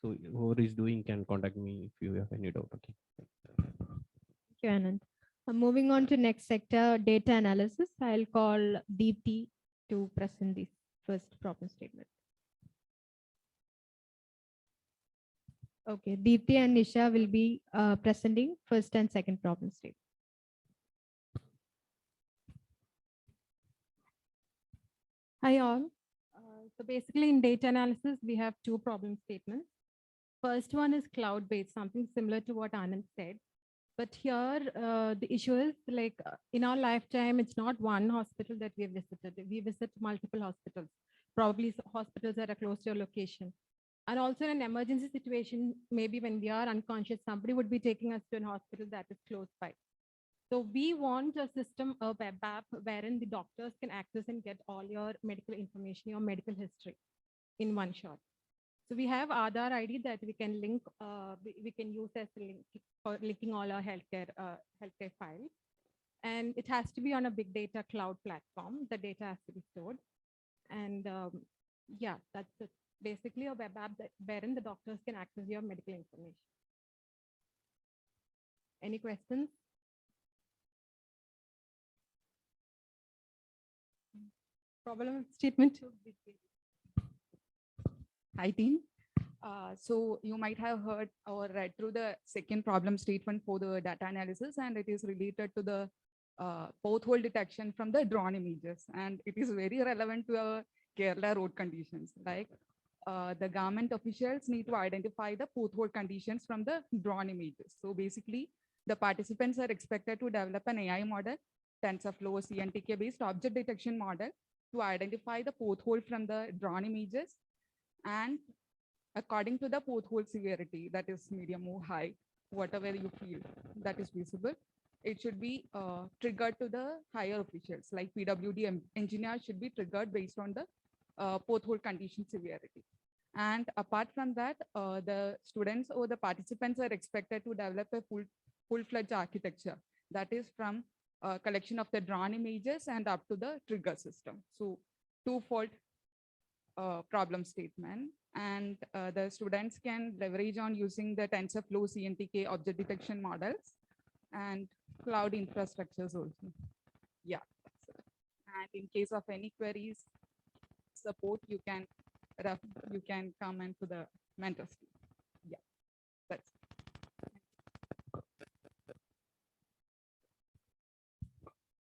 So whoever is doing can contact me if you have any doubt. Okay. Thank you, Anand. Moving on to next sector, data analysis. I'll call Deepti to present the first problem statement. Okay, Deepti and Nisha will be presenting first and second problem statement. Hi all. So basically in data analysis, we have two problem statements. First one is cloud-based, something similar to what Anand said. But here, the issue is like in our lifetime, it's not one hospital that we have visited. We visit multiple hospitals, probably hospitals that are close to your location. And also in an emergency situation, maybe when we are unconscious, somebody would be taking us to a hospital that is close by. So we want a system, a web app, wherein the doctors can access and get all your medical information, your medical history in one shot. So we have Aadhaar ID that we can link, we can use as a link for linking all our healthcare files. And it has to be on a big data cloud platform. The data has to be stored. And yeah, that's it. Basically a web app that wherein the doctors can access your medical information. Any questions? Problem statement two. Hi, team. So you might have heard or read through the second problem statement for the data analysis, and it is related to the pothole detection from the drone images. And it is very relevant to our Kerala road conditions. Like the government officials need to identify the pothole conditions from the drone images. So basically, the participants are expected to develop an AI model, TensorFlow CNTK based object detection model to identify the pothole from the drone images. And according to the pothole severity, that is medium or high, whatever you feel that is visible, it should be triggered to the higher officials, like PWD engineer should be triggered based on the pothole condition severity. And apart from that, the students or the participants are expected to develop a full-fledged architecture that is from collection of the drawn images and up to the trigger system. So twofold problem statement, and the students can leverage on using the TensorFlow CNTK object detection models and cloud infrastructures also. Yeah. And in case of any queries, support, you can come into the mentors team. Yeah, that's it.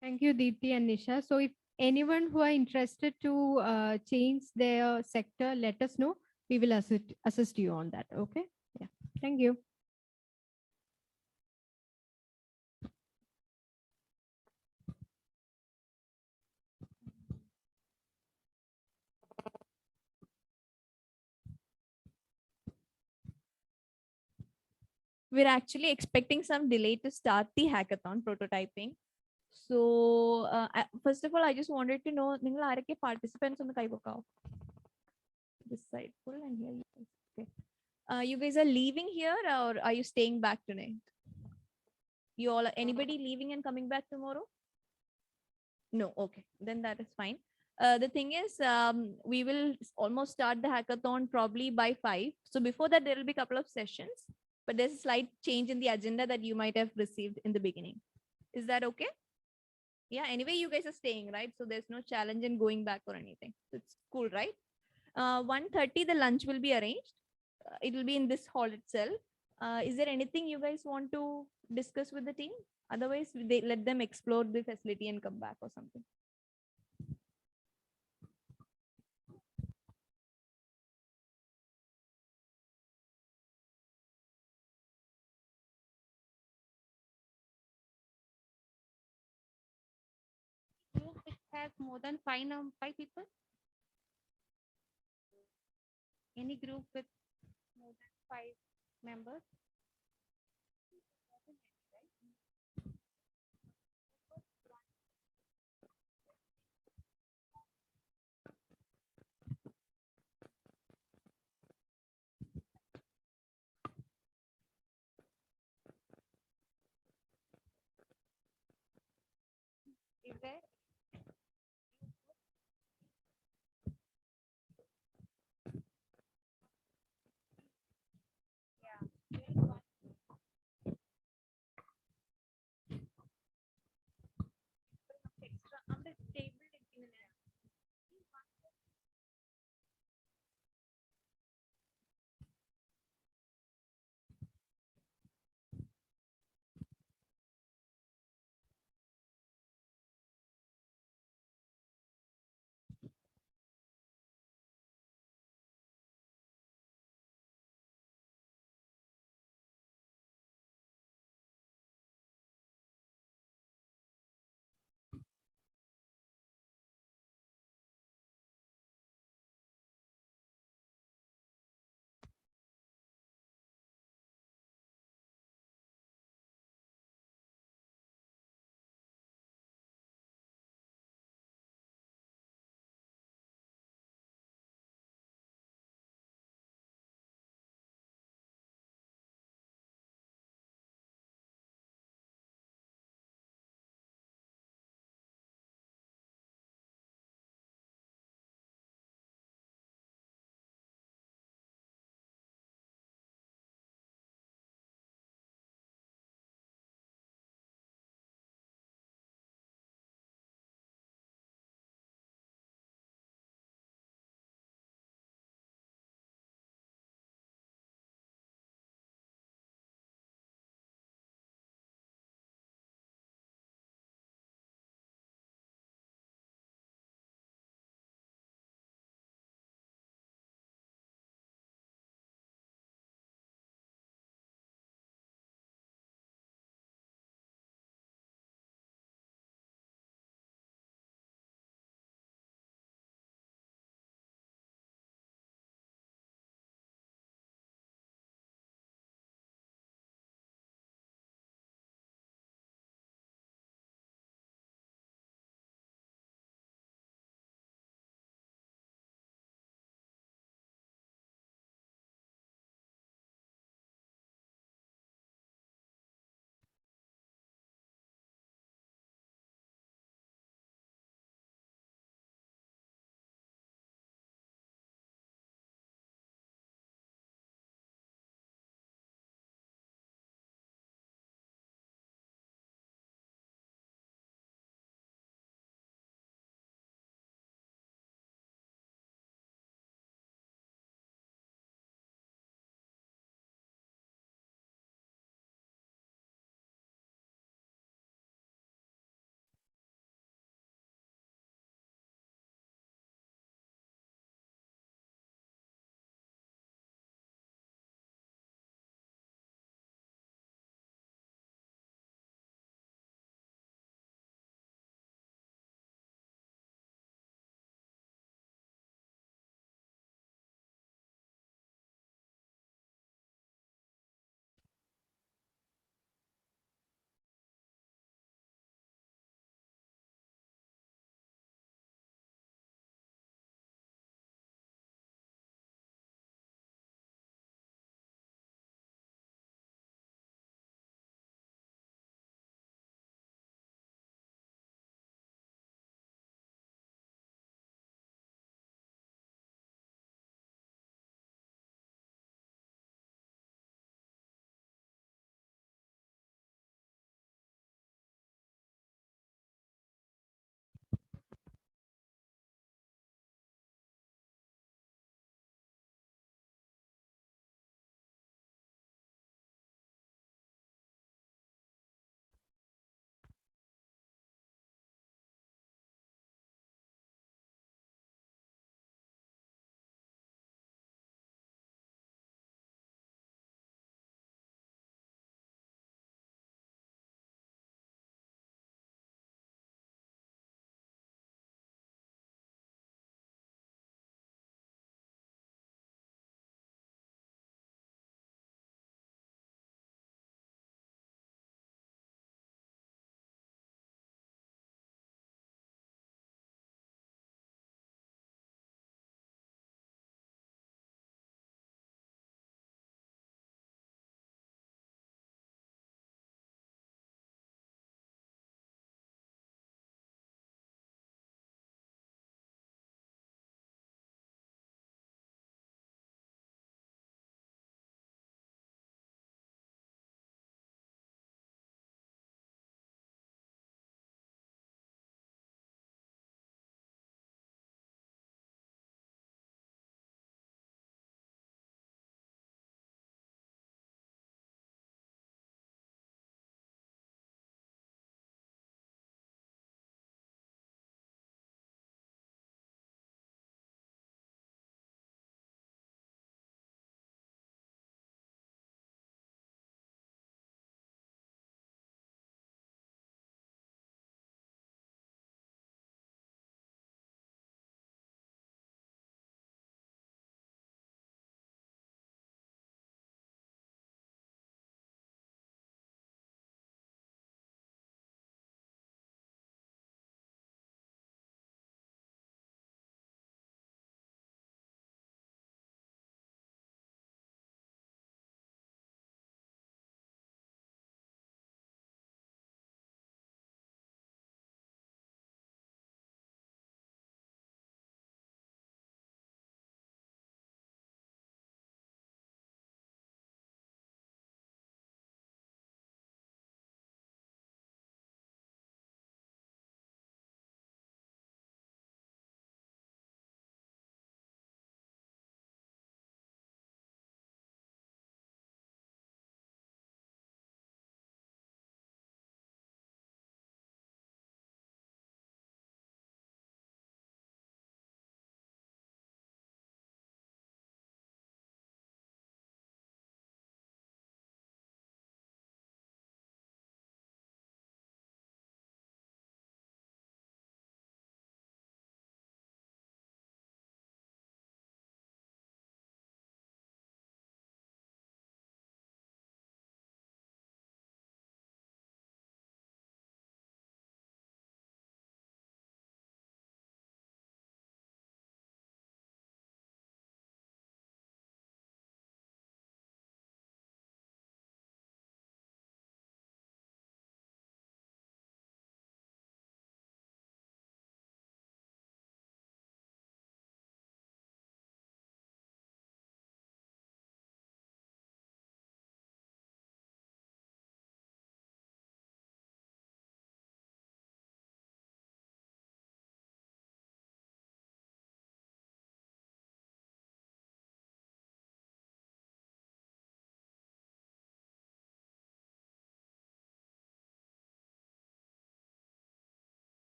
Thank you, Deepti and Nisha. So if anyone who are interested to change their sector, let us know. We will assist you on that. Okay. Yeah. Thank you. We're actually expecting some delay to start the hackathon prototyping. So first of all, I just wanted to know, participants on the Kaibokao. This side full and here you guys. Okay. You guys are leaving here or are you staying back tonight? You all, anybody leaving and coming back tomorrow? No, okay, then that is fine. The thing is, we will almost start the hackathon probably by 5. So before that, there will be a couple of sessions, but there's a slight change in the agenda that you might have received in the beginning. Is that okay? Yeah, anyway, you guys are staying, right? So there's no challenge in going back or anything. So it's cool, right? 1:30, the lunch will be arranged. It will be in this hall itself. Is there anything you guys want to discuss with the team? Otherwise, they let them explore the facility and come back or something. Group which has more than five people? Any group with more than 5 members? Is there